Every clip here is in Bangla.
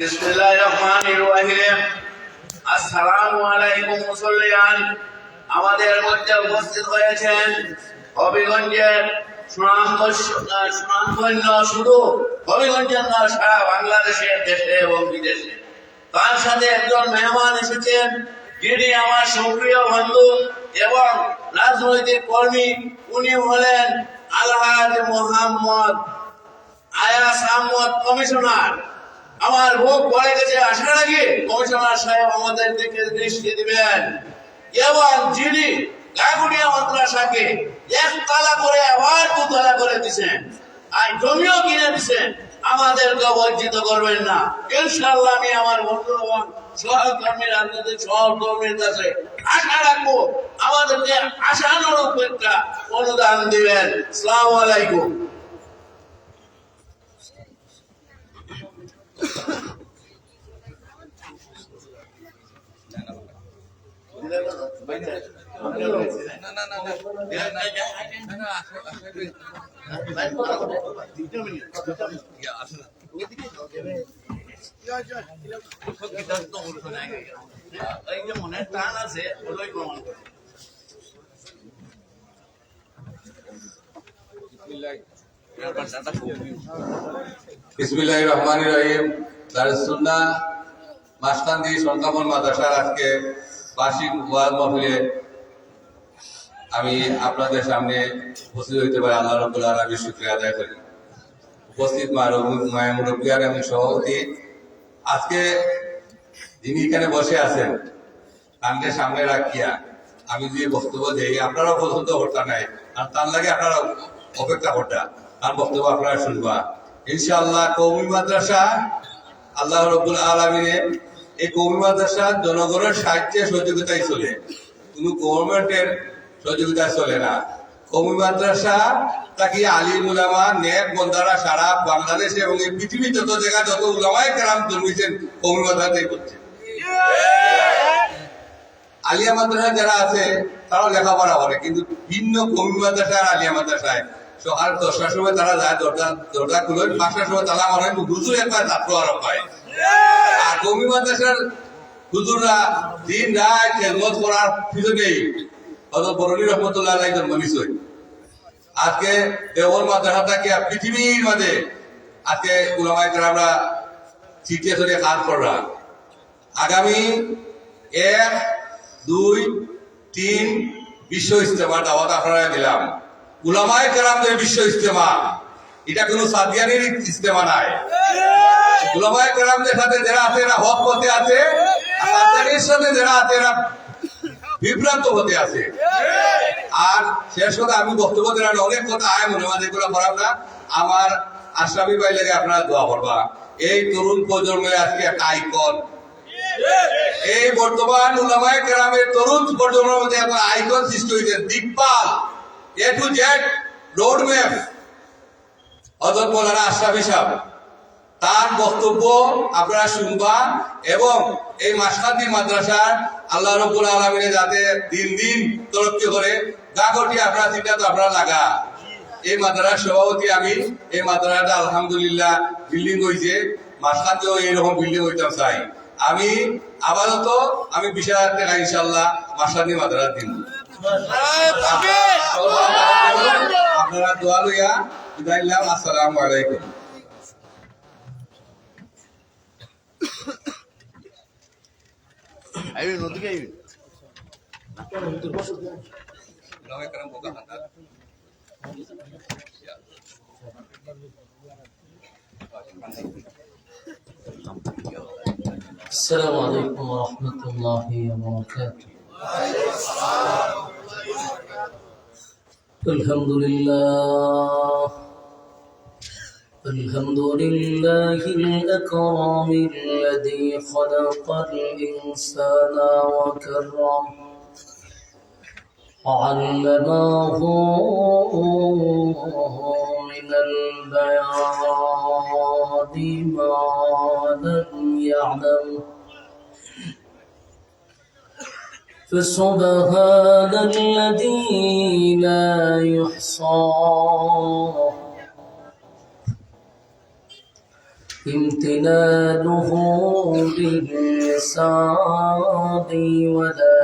বিসমিল্লাহিররহমানিররহিম। আসসালামু আলাইকুম মুসল্লিয়ান। আমাদের মধ্যে উপস্থিত হয়েছেন হবিগঞ্জের সুনামধন্য শুধু হবিগঞ্জের নয়, সারা বাংলাদেশের, দেশে এবং বিদেশে। তার সাথে একজন মেহমান এসেছেন, যিনি আমার সক্রিয় বন্ধু এবং রাজনৈতিক কর্মী। উনি হলেন আলহাজ মোহাম্মদ আয়াস আহমদ কমিশনার। আমার বুক পড়ে গেছে আসার আগে কমিশনার সাহেব আমাদের দিকে দৃষ্টি দিবেন, এবং যিনি গাগুড়িয়া মাদ্রাসাকে একতলা করে আবার দুতলা করে দিচ্ছেন, আর জমিও কিনে দিচ্ছেন, আমাদেরকে বঞ্চিত করবেন না ইনশাআল্লাহ। আমি আমার বন্ধু এবং সহকর্মী, রাজনৈতিক সহকর্মীর কাছে আশা রাখবো আমাদেরকে আশানুরূপ একটা অনুদান দিবেন। আসসালামু আলাইকুম। মনের টান আছে ওটাই প্রমাণ করে। বিসমিল্লাহির রহমানির রহিম। দারুস সুন্নাহ মাসকান্দি সরকামল মাদ্রাসার আজকে বার্ষিক ওয়াজ মাহফিলে আমি আপনাদের সামনে উপস্থিত হইতে পারি আল্লাহ রাব্বুল আলামিনের শুকরিয়া আদায় করি। উপস্থিত মায়া মুরব্বিয়ান এবং সভাপতি, আজকে যিনি এখানে বসে আছেন তাকে সামনে রাখিয়া আমি যে বক্তব্য দিই আপনারাও পছন্দ করতে নাই, আর তার লাগে আপনারা অপেক্ষা করতা, তার বক্তব্য আপনারা শুনবা ইনশাআল্লাহ। কওমি মাদ্রাসা আল্লাহ রাব্বুল আলামিনের এই কওমি মাদ্রাসা জনগণের সাহায্যে সহযোগিতায় চলে, কোনো গভর্নমেন্টের সহযোগিতায় চলে না। কওমি মাদ্রাসা তাকে আলিম উলামা নেক বন্দারা সারা বাংলাদেশে এবং এই পৃথিবীর যত জায়গায় যত উলামায়ে কেরাম জন্মেছেন কওমি মাদ্রাসাতেই করছে। আলিয়া মাদ্রাসা যারা আছে তারাও লেখাপড়া করে, কিন্তু ভিন্ন কওমি মাদ্রাসা আর আলিয়া মাদ্রাসায় সকাল 10টার সময় তারা যায়, দরজা খুলে 5টার সময় তালা মারে, হুজুর একবার ছাত্র আরো পায়। আর কওমি মাদ্রাসার হুজুররা দিন রাত খেদমত করার পিছনেই হযরত বরনী রহমাতুল্লাহ আলাইহি জন্ম নিশ্চয়। আজকে দেওবন্দ মাদ্রাসাটাকে পৃথিবীর মাঝে আজকে উলামায়ে কেরামরা চিঠি ধরে কাজ করা। আগামী 1, 2, 3 বিশ্ব ইজতেমা দাওয়াত আপনারা দিলাম। উলামায়ে কেরামদের বিশ্ব ইজতেমা, এটা কোনো সাদিয়ানির ইজতেমা নাই। উলামায়ে কেরামদের সাথে যারা আছে এরা হক পথে আছে, আর সাদিয়ানির সাথে যারা আছে এরা বিভ্রান্ত হতে আছে। আর শেষ কথা, আমি বক্তব্য দেওয়ার অনেক কথা আয় মনে মাঝে করে করাম না। আমার আশরাফি ভাই লাগে আপনারা দোয়া করবা। এই তরুণ প্রজন্মের আজকে একটা আইকন, এই বর্তমান উলামায়ে কেরামের তরুণ প্রজন্মের মধ্যে একটা আইকন সৃষ্টি হয়েছে, দিকপাল, এ to Z road map Hazrat Maulana Ashrafi সাহেব। তার বক্তব্য আপনারা শুনবা, এবং এই মাসকান্দি মাদ্রাসার আল্লাহ রাব্বুল আলামিন যাতে দিন দিন তরক্কি করে, গাগটি আপনারা চিন্তা তো আপনারা লাগা। এই মাদ্রাসার সভাপতি আমি। এই মাদ্রাসাটা আলহামদুলিল্লাহ বিল্ডিং হয়েছে, মাসকান্দিও এইরকম বিল্ডিং হইতাম চাই আমি। আপাতত আমি 20,000 টাকা ইনশাল্লাহ মাসকান্দি মাদ্রাসা দিন। আপনারা দোয়া লইয়া বিদায় নিলাম। আসসালামু আলাইকুম। السلام عليكم ورحمة الله وبركاته. الحمد لله الأكرم الذي خلق الإنسان وكرم وعلمه من البيان ما لم يعلم فسبحان الذي لا يحصى امتنانه باللسان ولا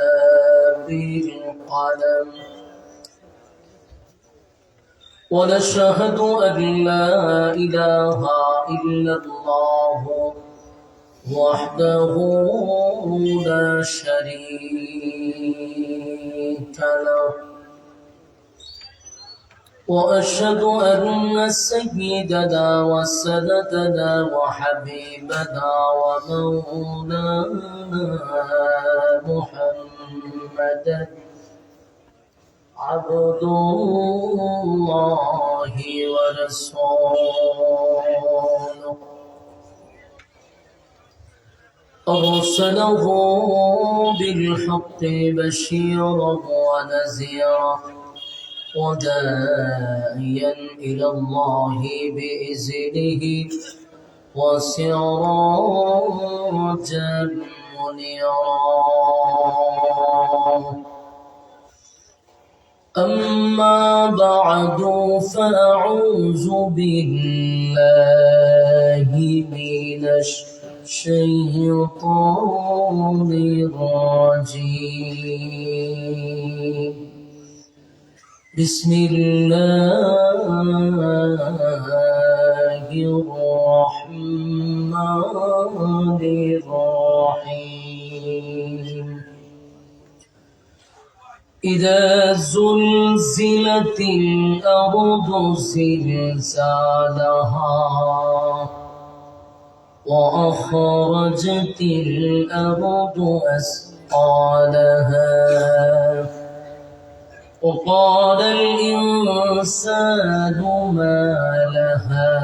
بالقلم ونشهد أن لا إله إلا الله وحده لا شريك له وأشهد أن سيدنا وسندنا وحبيبنا ومولانا محمدا عبد الله ورسوله أرسله بالحق بشيرا ونذيرا وداعيا إلى الله بإذنه وسراجا منيرا أما بعد فأعوذ بالله من الشيطان الرجيم بسم الله الرحمن الرحيم إذا زلزلت الأرض زلزالها وأخرجت الأرض أثقالها وقال الإنسان ما لها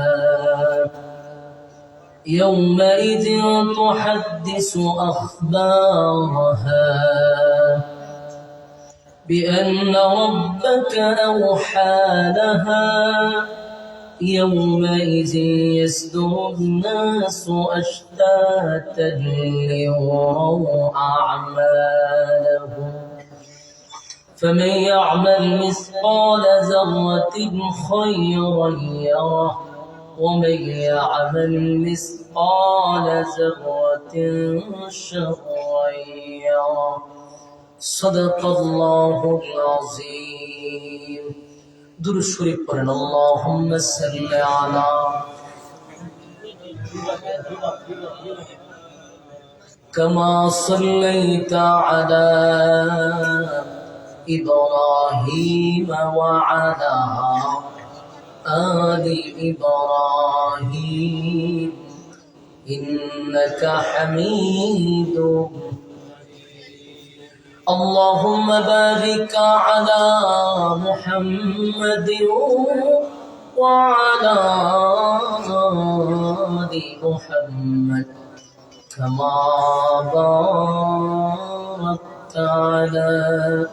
يومئذ تحدث أخبارها بأن ربك أوحى لها يومئذ يصدر الناس أشتاتا ليروا أعمالهم فمن يعمل مثقال ذرة خيرا يره ومن يعمل مثقال ذرة شرا يره صدق الله العظيم درود شريف পড়েন اللهم صل على كما صليت على إبراهيم وعلى آل إبراهيم إنك حميد اللهم بارك على محمد وعلى آل محمد كما باركت على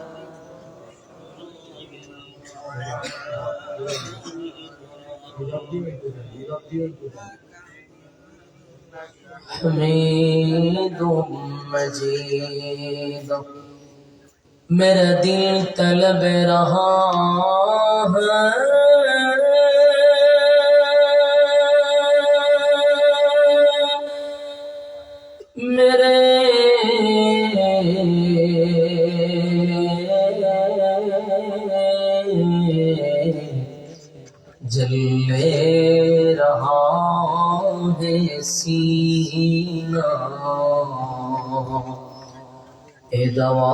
حميد مجيد मेरा दिल तलब रहा है मेरे जले रहा है सीना ए दवा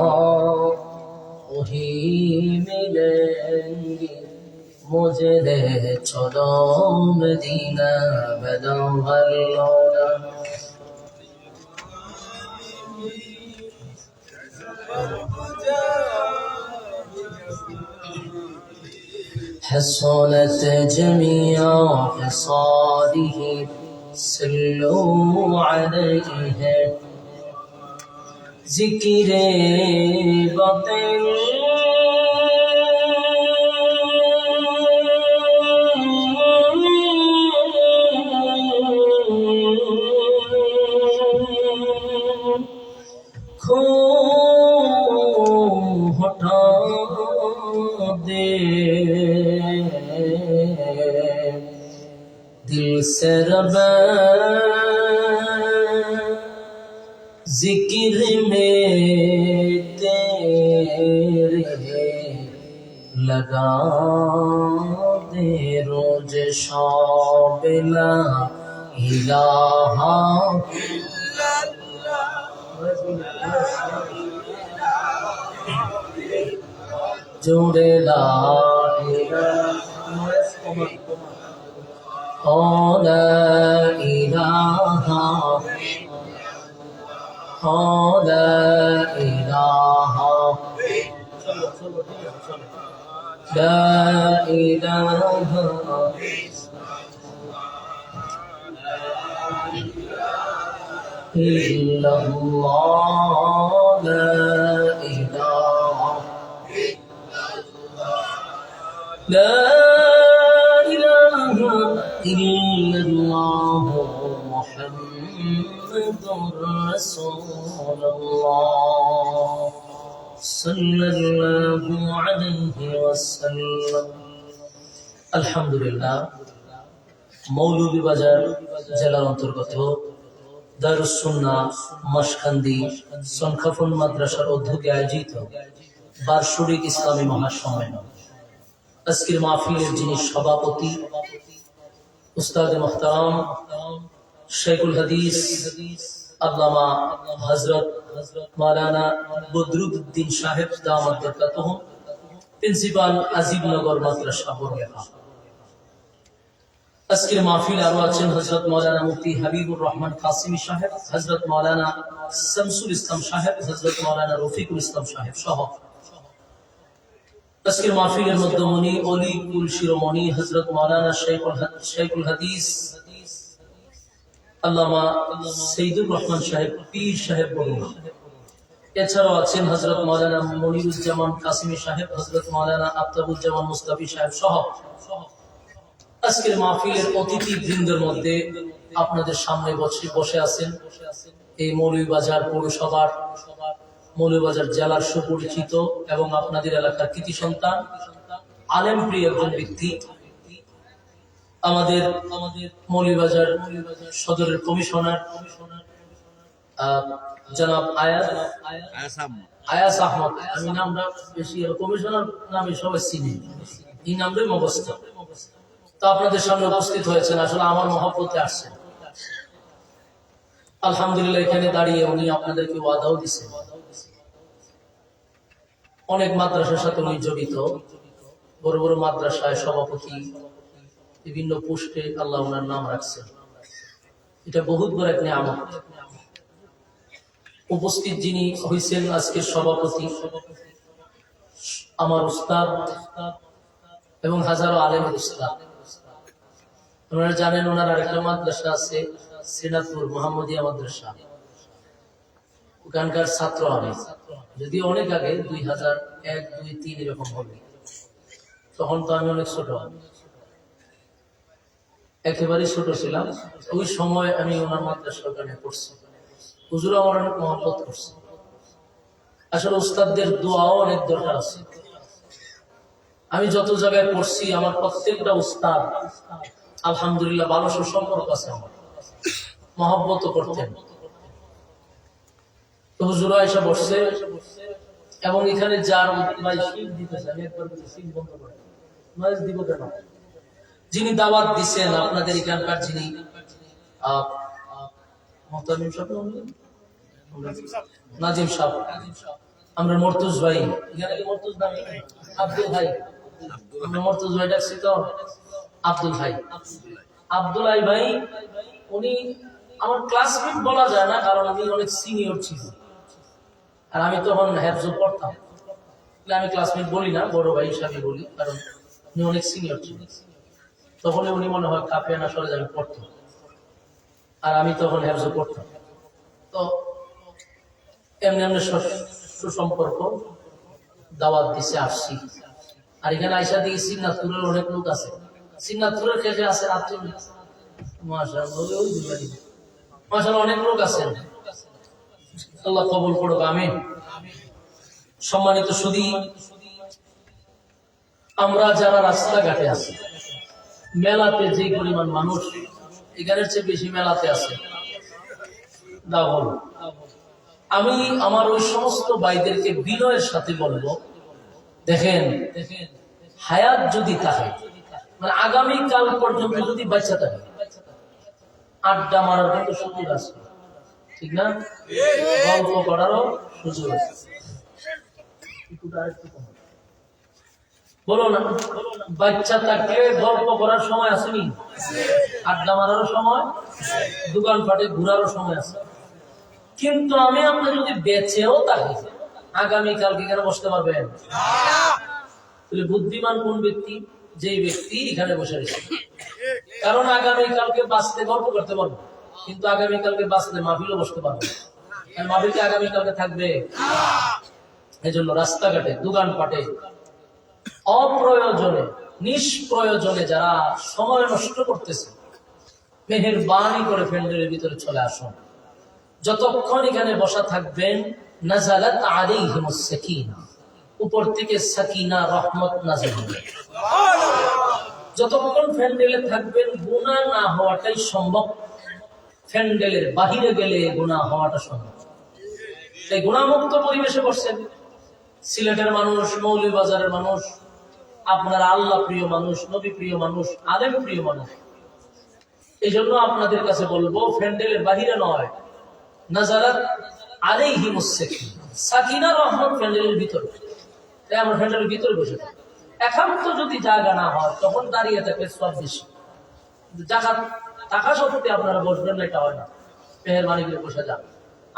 वही मिलेंगी मुझे दे चलो मदीना बदौगल्लोना حصلت جميع خصاله صلوا عليه ذکر باطن दिल से रब जिक्र में तेरे लगा दे रोज शौब ला इलाहा जोड़े ला इलाहा لا إله لا إله إلا الله لا إله لا إله إلا الله محمد رسول الله صلى الله عليه وسلم الحمد لله মৌলভীবাজার জেলার অন্তর্গত দারুস সুন্নাহ মাসকান্দি সনখাফুল মাদ্রাসার উদ্যোগে আয়োজিত বার্ষিক ইসলামী মহাসম্মেলন। আজকের মাহফিলের যিনি সভাপতি উস্তাদ মুহতারাম শেখুল হাদিস আল্লামা হযরত মাওলানা বদরুদ্দিন সাহেব দামাত বরকাতুহু, প্রিন্সিপাল আজিবনগর মাদ্রাসা বরগুনা। আজকের মাহফিলে আরো আছেন হযরত মাওলানা মুফতি হাবিবুর রহমান কাসিমি সাহেব, হযরত মাওলানা শামসুল ইসলাম সাহেব, হযরত মাওলানা রফিকুল ইসলাম সাহেব সহ আজকের মাহফিলের মধ্যমণি অলি কুল শিরোমণি হযরত মাওলানা শেখুল হাদিস আল্লামা সৈয়দুর রহমান সাহেব পীর সাহেব বরগুনা। এছাড়াও আছেন হযরত মাওলানা মনিরুজ্জামান কাসিমি সাহেব, হযরত মাওলানা আফতাবুজ্জামান মুস্তাফি সাহেব সহ আজকের মাহফিলের অতিথি বৃন্দের মধ্যে আপনাদের সামনে বসে আছেন এই মৌলভীবাজার পৌরসভার, মৌলভীবাজার জেলার সুপরিচিত এবং আপনাদের এলাকার কৃতি সন্তান, আলেম প্রিয় একজন ব্যক্তি, আমাদের মৌলভীবাজার সদরের কমিশনার জনাব আয়াস আহমদ। আমি নামটা বেশি কমিশনার নামে সবাই চিনি, এই নামটাই মুখস্থ। তো আপনাদের সামনে উপস্থিত হয়েছেন, আসলে আমার মহব্বতে আসছেন। আলহামদুলিল্লাহ এখানে দাঁড়িয়ে উনি আপনাদেরকে ওয়াদাও দিচ্ছেন। অনেক মাদ্রাসার সাথে উনি জড়িত, বড় বড় মাদ্রাসায় সভাপতি, বিভিন্ন পোস্টে আল্লাহ ওনার নাম রাখছেন। এটা বহুত বড় এক নিয়ামত। উপস্থিত যিনি হয়েছেন আজকের সভাপতি আমার উস্তাদ এবং হাজারো আলেমের উস্তাদ। আপনারা জানেন ওনার আরেকটা মাদ্রাসা আছে শ্রীনাথপুর মোহাম্মদিয়া মাদ্রাসা, ওখানকার ছাত্র আমি, যদি অনেক আগে 2001, 2, 3 এরকম হবে, তখন তো আমি অনেক ছোট, একেবারেই ছোট ছিলাম। ওই সময় আমি ওনার মাদ্রাসা ওখানে পড়ছি, হুজুর আমার অনেক মহব্বত করছে। আসলে উস্তাদদের দোয়াও অনেক দরকার আছে। আমি যত জায়গায় পড়ছি আমার প্রত্যেকটা উস্তাদ আলহামদুলিল্লাহ ভালো সুসম্পর্ক আছে, আমার মহব্বত করতেন। তো হুজুরা এসে বসছে এবং এখানে যার দিতেছে, আমি একবার সিল বন্ধ করে নয়েজ দিব কেন, যিনি দাওয়াত দিচ্ছেন আপনাদের এখানকার, যিনি নাজিম সাহেব, আমরা মর্তুজ ভাই, এখানে কি মর্তুজ নাম আব্দুল ভাই, আমরা মর্তুজ ভাই ডাকছি তো আব্দুল ভাই, আব্দুল ভাই উনি আমার ক্লাসমেট বলা যায় না, কারণ আমি অনেক সিনিয়র ছিল আর আমি তখন হেফজ পড়তাম, আমি ক্লাসমেট বলি না, বড় ভাই হিসাবে বলি, কারণ উনি অনেক সিনিয়র ছিল। তখন উনি মনে হয় কাফিয়ানা সরে আমি পড়তাম আর আমি তখন হেফজ পড়তাম। তো এমনি এমনি সুসম্পর্ক, দাওয়াত দিছে আসছি। আর এখানে আইসা দেখি শ্রীনাথপুরের অনেক লোক আছে, শ্রীনাথপুরের শেষে আছে মাশাআল্লাহ অনেক লোক আছেন, আল্লাহ কবুল করুক, আমিন। সম্মানিত সুধী, আমরা যারা রাস্তাঘাটে আছি, মেলাতে যে পরিমাণ মানুষ, এখানের চেয়ে বেশি মেলাতে আছে, দাও বলো। আমি আমার ওই সমস্ত ভাইদেরকে বিনয়ের সাথে বলবো, দেখেন হায়াত যদি থাকে, মানে আগামী কাল পর্যন্ত যদি বাচ্চা থাকে, আড্ডা মারার কিন্তু সুযোগ আছে, ঠিক না? গল্প করারও সুযোগ আছে। বলো না, বাচ্চা থাকলে গল্প করার সময় আসেনি, আড্ডা মারারও সময়, দোকানপাটে ঘুরারও সময় আছে। কিন্তু আমি আপনি যদি বেঁচেও থাকি, আগামীকালকে এখানে বসতে পারবেন? বুদ্ধিমান কোন ব্যক্তি? যেই ব্যক্তি এখানে বসে রয়েছে। কারণ আগামীকালকে বাঁচতে গল্প করতে পারবো, কিন্তু আগামীকালকে বাঁচতে মাহফিলও বসতে পারবো। মাহফিলকে আগামীকালকে থাকবে? এই জন্য রাস্তাঘাটে, দোকানপাটে অপ্রয়োজনে, নিষ্প্রয়োজনে যারা সময় নষ্ট করতেছে, মেহেরবানি করে প্যান্ডেলের ভিতরে চলে আসুন। যতক্ষণ এখানে বসা থাকবেন, নাযালাত আলাইহিমুস সাকিনা, উপর থেকে সাকিনা, রহমত নাযিল হবে। যতক্ষণ প্যান্ডেলে থাকবেন, গুনাহ না হওয়াটাই সম্ভব। প্যান্ডেলের বাহিরে গেলে গুনাহ হওয়াটা সম্ভব। এই গুনাহমুক্ত পরিবেশে বসছেন, সিলেটের মানুষ, মৌলভীবাজারের মানুষ, আপনারা আল্লাহ প্রিয় মানুষ, নবী প্রিয় মানুষ, আলেম প্রিয় মানুষ। এই জন্য আপনাদের কাছে বলবো, প্যান্ডেলের বাহিরে নয়, নাযালাত আলাইহিমুস সাকিনা, রহমত প্যান্ডেলের ভিতরে। তাই আমরা প্যান্ডেলের ভিতরে বসে থাকি। একান্ত যদি জায়গা না হয়, তখন দাঁড়িয়ে থাকে সব বেশি। জায়গা টাকা সত্ত্বে আপনারা বসবেন না, এটা হয় না। মেহেরবানি করে বসে যান।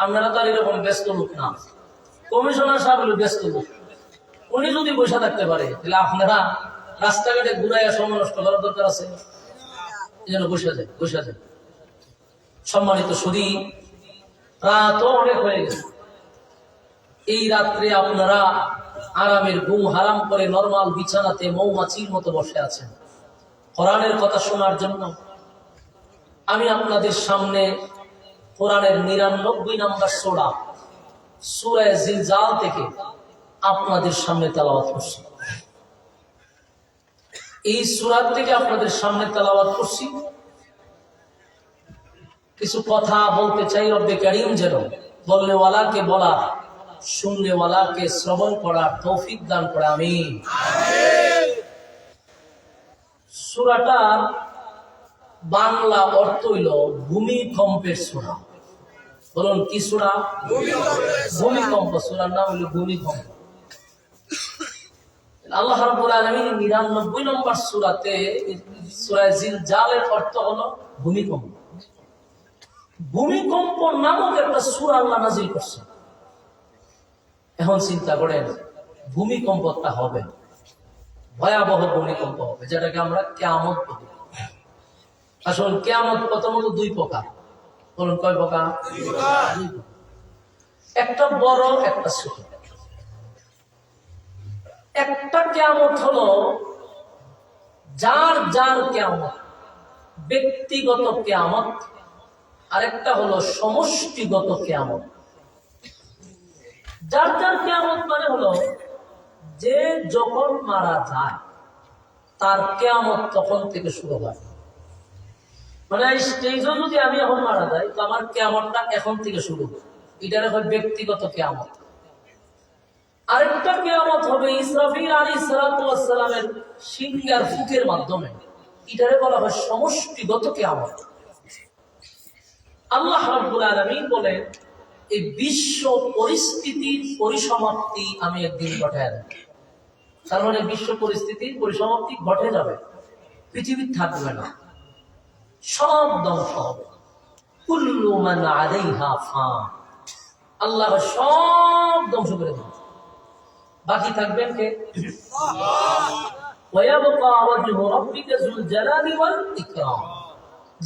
আপনারা তো আর এরকম ব্যস্ত লোক না। কমিশনার সাহেব হলো ব্যস্ত লোক, উনি যদি বসে থাকতে পারে, তাহলে আপনারা রাস্তাঘাটে ঘুরাইয়া সময় নষ্ট করার দরকার আছে? এই জন্য বসে যায়, বসে যায়। সম্মানিত শুধু রাতও অনেক হয়ে গেছে। এই রাত্রে আপনারা আরামের ঘুম হারাম করে নরমাল বিছানাতে মৌমাছির মতো বসে আছেন কোরআনের কথা শোনার জন্য। আমি আপনাদের সামনে কোরআনের 99 নম্বর সূরা, সূরা জিলজাল থেকে আপনাদের সামনে তেলাওয়াত করছি। এই সূরা থেকে আপনাদের সামনে তেলাওয়াত করছি। কিছু কথা বলতে চাই, রব্বে কারীম যেন বলনে ওয়ালাকে বলা, শুননে ওয়ালাকে শ্রবণ করার তৌফিক দান করে, আমিন। সূরাটার বাংলা অর্থ হইল ভূমিকম্পের সূরা। বলুন কি সূরা? ভূমিকম্প। সূরার নাম হইল ভূমিকম্প। আল্লাহ রাব্বুল আলামিন 99 নম্বর সূরাতে, সূরা জিলজালের অর্থ হলো ভূমিকম্প। ভূমিকম্প নামক একটা সূরা আল্লাহ নাযিল করছে। এখন চিন্তা করেন, ভূমিকম্পটা হবে, ভয়াবহ ভূমিকম্প হবে, যেটাকে আমরা কিয়ামত বলি। আসলে কিয়ামত প্রথমত দুই প্রকার। বলুন কয় প্রকার? একটা বড়, একটা ছোট। একটা কিয়ামত হলো যার যার কিয়ামত, ব্যক্তিগত কিয়ামত। আরেকটা হলো সমষ্টিগত কিয়ামত। যার যার কিয়ামত মানে হলো যে যখন মারা যায় তার কিয়ামত তখন থেকে শুরু হয়। মানে স্টেজও যদি আমি এখন মারা যাই, তো আমার কিয়ামতটা এখন থেকে শুরু হয়। এটার হয় ব্যক্তিগত কিয়ামত। আরেকটা কিয়ামত হবে ইসরাফিল আলাইহিস সালাতু ওয়াস সালামের সিংহার ফুকের মাধ্যমে। এটারে বলা হয় সমষ্টিগত কিয়ামত। আল্লাহ রাব্বুল আলামিন বলেন, এই বিশ্ব পরিস্থিতির পরিসমাপ্তি আমি একদিন ঘটায় দেব। তার মানে বিশ্ব পরিস্থিতির পরিসমাপ্তি ঘটে যাবে, পৃথিবী থাকবে না, সব ধ্বংস হবে। কুল্লু মান আলাইহা ফান, আল্লাহ সব ধ্বংস করে দেবেন। বাকি থাকবেন কে? ওয়ায়াবকা ওয়াজহু রাব্বিকা যুল জালালি ওয়াল ইকরাম,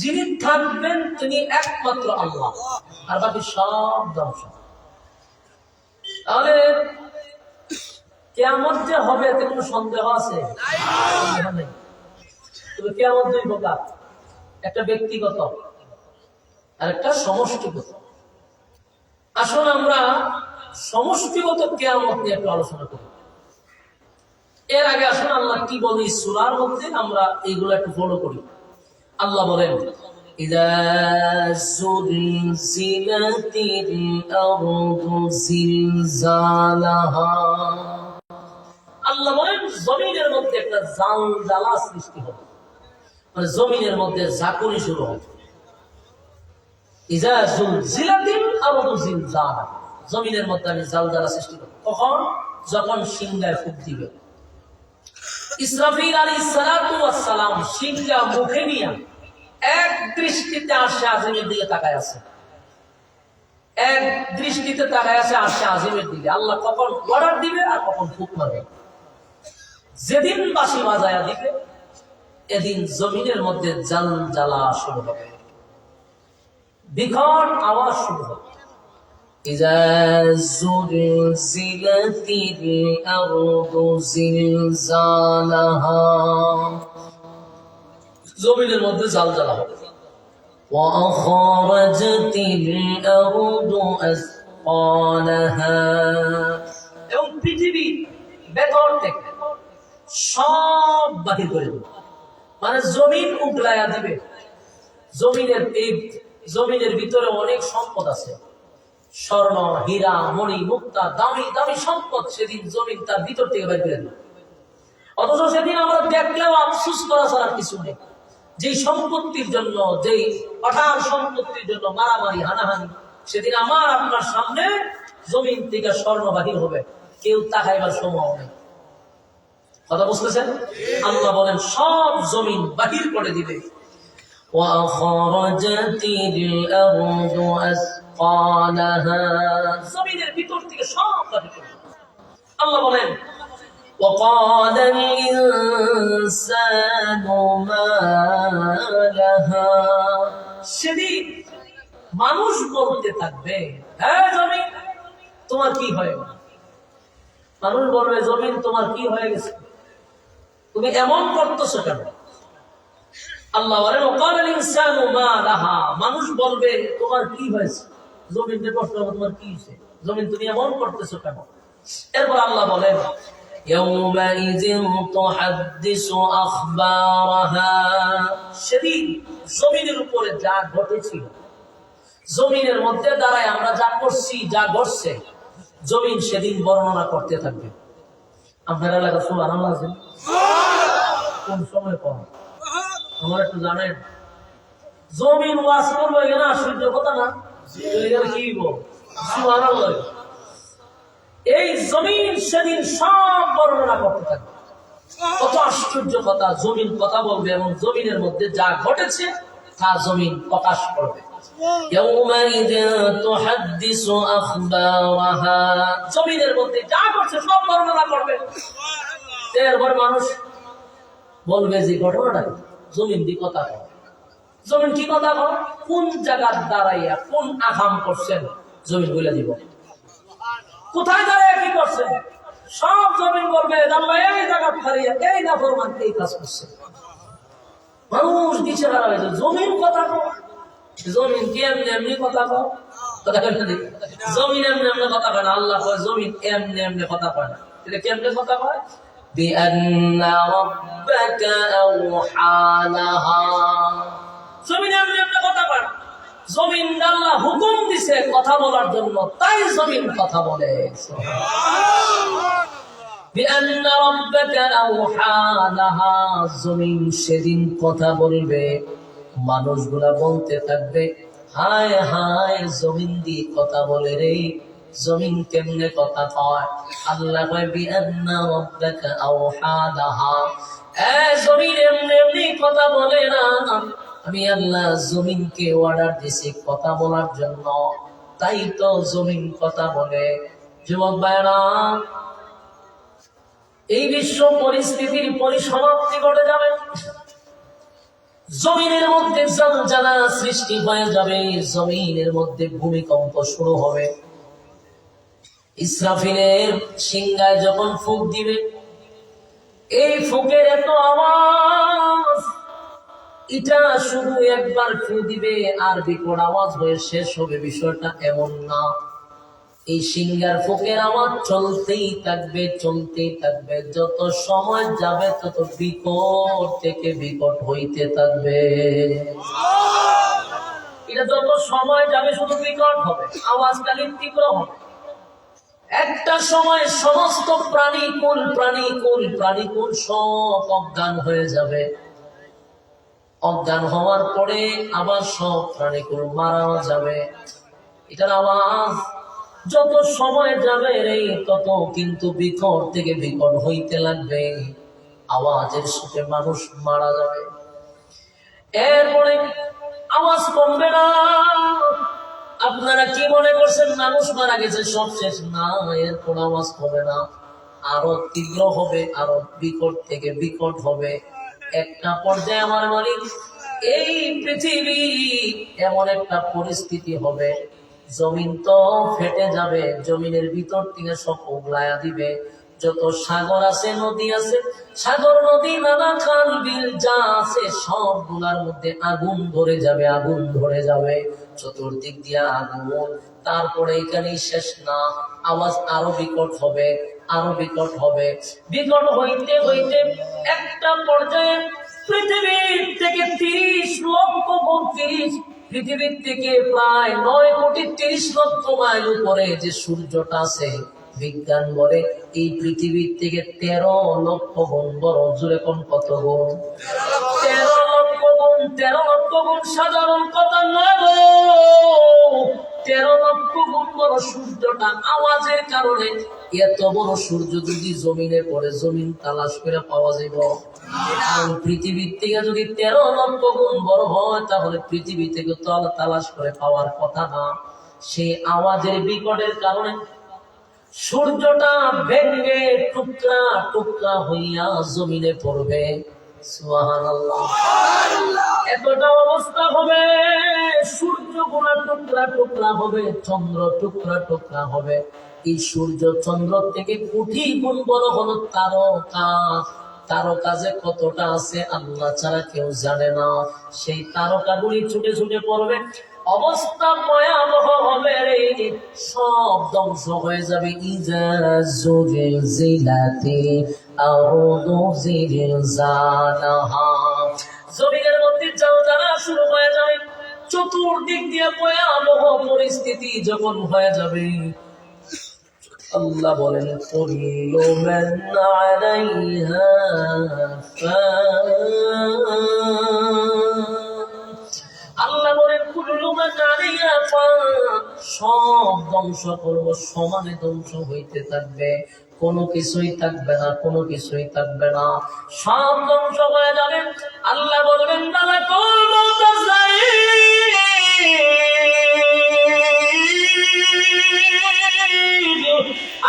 যিনি থাকবেন তিনি একমাত্র আল্লাহ, আর বাকি সব ধ্বংস। তাহলে কিয়ামত যে হবে এতে কোনো সন্দেহ আছে? তবে কিয়ামত দুই প্রকার, একটা ব্যক্তিগত আর একটা সমষ্টিগত। আসুন আমরা সমষ্টিগত কিয়ামত নিয়ে একটু আলোচনা করি। এর আগে আসুন আল্লাহ কি বলি সূরার মধ্যে আমরা এইগুলো একটু ফলো করি। আল্লাহ বলেন ইযা যুলজিলাতিল আরদু জিলজালাহা। আল্লাহ বলেন জমিনের মধ্যে একটা জালজালা সৃষ্টি হবে, মানে জমিনের মধ্যে ঝাঁকুনি শুরু হবে। ইযা যুলজিলাতিল আরদু জিলজালাহা, জমিনের মধ্যে আমি জালজালা সৃষ্টি করব। কখন? যখন সিংহায় ফুঁক দিবে। ইসরাফিল আলাইহিস সালাতু ওয়াস সালাম সিংহা মুখে নিয়ে এক দৃষ্টিতে আরশে আজিমের দিকে তাকায় আছে, এক দৃষ্টিতে তাকায় আছে আরশে আজিমের দিকে। আল্লাহ কখন অর্ডার দিবে আর কখন ফুঁক মারবে। যেদিন বাঁশি বাজায়া দিবে এদিন জমিনের মধ্যে জালজালা শুরু হবে, বিকট আওয়াজ শুরু হবে। إذا زلزلت الأرض زلزالها, জমিনের মধ্যে জালজালা হবে। وأخرجت الأرض أثقالها, এবং পৃথিবী ভেতর থেকে সব বাহির করে দেবে, মানে জমিন উগলায়া দিবে। জমিনের ভিতরে অনেক সম্পদ আছে, স্বর্ণ, হীরা, মণি, মুক্তা, দামি দামি সম্পদ সেদিন জমিন তার ভিতর থেকে বের করে দেবে। অথচ সেদিন আমরা দেখলেও আফসোস করা ছাড়া কিছু নেই। যেই সম্পত্তির জন্য, যেই পাঠান সম্পত্তির জন্য মারামারি হানাহানি, সেদিন আমার আপনার সামনে জমিন থেকে স্বর্ণ বাহির হবে, কেউ তাকাইবার সময় নেই। কথা বুঝতেছেন? আল্লাহ বলেন সব জমিন বাহির করে দিবে। وأخرجت الأرض أثقالها, জমিনের ভিতর থেকে সব বাহির করে দিবে। আল্লাহ বলেন وقال الإنسان ما لها, সেদিন মানুষ বলতে থাকবে হ্যাঁ জমিন তোমার কি হয়ে গেল। মানুষ বলবে জমিন তোমার কি হয়ে গেছে, তুমি এমন করতেছো কেন। আল্লাহ বলেন وقال الإنسان ما لها, মানুষ বলবে তোমার কি হয়েছে। জমিনকে প্রশ্ন করবে তোমার কি হয়েছে, জমিন তুমি এমন করতেছো কেন। এরপর আল্লাহ বলেন يومئذ تحدث أخبارها, সেদিন জমিনের উপরে যা ঘটেছিল, জমিনের মধ্যে দাঁড়ায় আমরা যা করছি, যা ঘটছে, জমিন সেদিন বর্ণনা করতে থাকবে। আপনার এলাকা সুবহানাল্লাহ আছে কোন সময় পর আমার একটু জানেন, জমিন ওয়াজ করবো এখানে আশ্চর্য কথা না, কি সুবহানাল্লাহ। এই জমিন সেদিন সব বর্ণনা করতে থাকবে, কত আশ্চর্য কথা। জমিন কথা বলবে এবং জমিনের মধ্যে যা ঘটেছে তা জমিন প্রকাশ করবে। জমিনের মধ্যে যা ঘটছে সব বর্ণনা করবে। এরপর মানুষ বলবে যে ঘটনাটা জমিন দি কথা কয়। জমিন কি কথা কয়, কোন জায়গার দাঁড়াইয়া কোন আকাম করছেন জমিন বলে দিব, কোথায় দাঁড়িয়ে কি করছেন সব জমিন বলবে। এই জায়গা ফারিয়া এই না ফরমান এই কাজ করছে। মানুষ দিশে হারা হয়েছে, জমিন কথা কয়। জমিন কি এমনি এমনি কথা কয়, জমিন এমনি এমনি কথা কয় না। আল্লাহ কয় জমিন এমনি এমনি কথা কয় না। এটা কেমনে কথা কয়, بأن ربك أوحى لها, জমিন এমনি এমনি কথা কয় না। জমিন আল্লাহ হুকুম দিছে কথা বলার জন্য, তাই জমিন কথা বলে। بأن ربك أوحى لها, জমিন সেদিন কথা বলবে। মানুষগুলা বলতে থাকবে হায় হায় জমিন দিয়ে কথা বলে রে, জমিন কেমনে কথা কয়। আল্লাহ কয় বিআন্না রাব্বাকা আওহা লাহা, জমিন এমনি এমনি কথা বলে না, আমি আল্লাহ জমিনকে অর্ডার দিছি কথা বলার জন্য, তাই তো জমিন কথা বলে। যুবক ভাইরা, এই বিশ্ব পরিস্থিতির পরিসমাপ্তি ঘটে যাবে, জমিনের মধ্যে জালজালা সৃষ্টি হয়ে যাবে, জমিনের মধ্যে ভূমিকম্প শুরু হবে। ইসরাফিলের সিংহায় যখন ফুঁক দিবে, এই ফুঁকের এত আওয়াজ, এটা শুধু একবার ফুঁ দিবে আর বিকট আওয়াজ হয়ে শেষ হবে বিষয়টা এমন না। এই সিঙ্গার ফুকের আওয়াজ চলতেই থাকবে, চলতেই থাকবে। যত সময় যাবে তত বিকট থেকে বিকট হইতে থাকবে। এটা যত সময় যাবে শুধু বিকট হবে, আওয়াজ খালি তীব্র হবে। একটা সময় সমস্ত প্রাণীকুল সব অজ্ঞান হয়ে যাবে। অজ্ঞান হওয়ার পরে আবার সব প্রাণীকুল মারা যাবে। এটার আওয়াজ যত সময় যাবে রে তত কিন্তু বিকট থেকে বিকট হইতে লাগবে। আওয়াজের সাথে মানুষ মারা যাবে। এরপরে আওয়াজ কমবে না। আপনারা কি মনে করছেন মানুষ মারা গেছে সব শেষ? না, এরপর আওয়াজ কমে না, আরো তীব্র হবে, আরো বিকট থেকে বিকট হবে। একটা পর্যায়ে আমার মালিক এই পৃথিবী এমন একটা পরিস্থিতি হবে, জমিন তো ফেটে যাবে, জমিনের ভিতর থেকে সব উগলায়া দিবে। যত সাগর আছে, নদী আছে, সাগর নদী নানা খাল বিল যা আছে সবগুলার মধ্যে আগুন ধরে যাবে, আগুন ধরে যাবে, চতুর্দিক দিয়ে আগুন। তারপরে এখানেই শেষ না, আওয়াজ আরো বিকট হবে, আরো বিকট হবে। বিকট হইতে হইতে একটা পর্যায়ে পৃথিবীর থেকে 30 লক্ষ গুণ 30, পৃথিবীর থেকে প্রায় 9,30,00,000 মাইল উপরে যে সূর্যটা আছে, বিজ্ঞান বলে এই পৃথিবীর থেকে 13 লক্ষ গুণ বড়। জুড়ে কোন কত গুণ? 13 লক্ষ গুণ। 13 লক্ষ গুণ সাধারণ কথা নয় গো। 13 লক্ষ গুণ বড় সূর্যটা। আওয়াজের কারণে এত বড় সূর্য যদি জমিনে পড়ে, জমিন তালাশ করে পাওয়া যাব। কারণ পৃথিবীর থেকে যদি 13 লক্ষ গুণ বড় হয়, তাহলে পৃথিবী থেকে তালাশ করে পাওয়ার কথা না। সেই আওয়াজের বিকটের কারণে সূর্যটা ভেঙে টুকরা টুকরা হইয়া জমিনে পড়বে। সুবহানাল্লাহ। এতটা অবস্থা হবে, সূর্য গুলা টুকরা টুকরা হবে, চন্দ্র টুকরা টুকরা হবে। এই সূর্য চন্দ্র থেকে কোটি গুণ বড় হলো তারকা। তারকা যে কতটা আছে আল্লাহ ছাড়া কেউ জানে না। সেই তারকাগুলি ছুটে ছুটে পড়বে, অবস্থা ভয়াবহ হবে রে, সব ধ্বংস হয়ে যাবে। ইজা জুলজিলাতি আরদু জিলজালাহা, জমিনের মধ্যে জ্বালা শুরু হয়ে যাবে। চতুর্দিক দিয়ে ভয়াবহ পরিস্থিতি যখন হয়ে যাবে, আল্লাহ বলেন কুল্লু মান আলাইহা ফান। আল্লাহ বলেন কুল্লু মান আলাইহা ফান, সব ধ্বংস করব, সমানে ধ্বংস হইতে থাকবে। কোনো কিছুই থাকবে না, কোনো কিছুই থাকবে না, সব ধ্বংস হয়ে যাবে। আল্লাহ বলবেন মালাকুল মউত আজরাইল,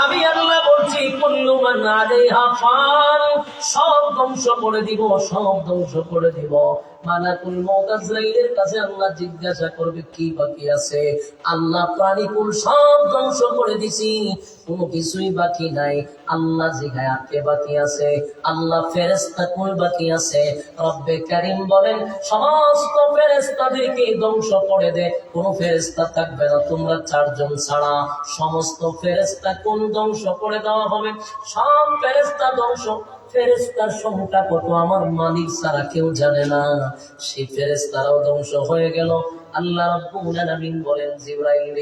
আমি আল্লাহ বলছি কুল্লু মান আলাইহা ফান, সব ধ্বংস করে দিব, সব ধ্বংস করে দিব। মালাকুল মউত আজরাইলের কাছে আল্লাহ জিজ্ঞাসা করবে কি বাকি আছে? আল্লাহ প্রাণীকুল সব ধ্বংস করে দিছি, কোনো কিছুই বাকি নাই। আল্লাহ জিজ্ঞাসা কে বাকি আছে? আল্লাহ ফেরেশতা কুল বাকি আছে। রব্বে কারীম বলেন সমস্ত ফেরেশতাদেরকে ধ্বংস করে দে, কোনো ফেরেশতা থাকবে না তোমরা 4 জন ছাড়া। সমস্ত ফেরেশতা কোন ধ্বংস করে দেওয়া হবে, সব ফেরেশতা ধ্বংস। ফেরেশতার সংখ্যা কত আমার মালিক ছাড়া কেউ জানে না। সেই ফেরেশতারাও ধ্বংস হয়ে গেল। আল্লাহ রাব্বুল আলামিন বলেন জিবরাইল,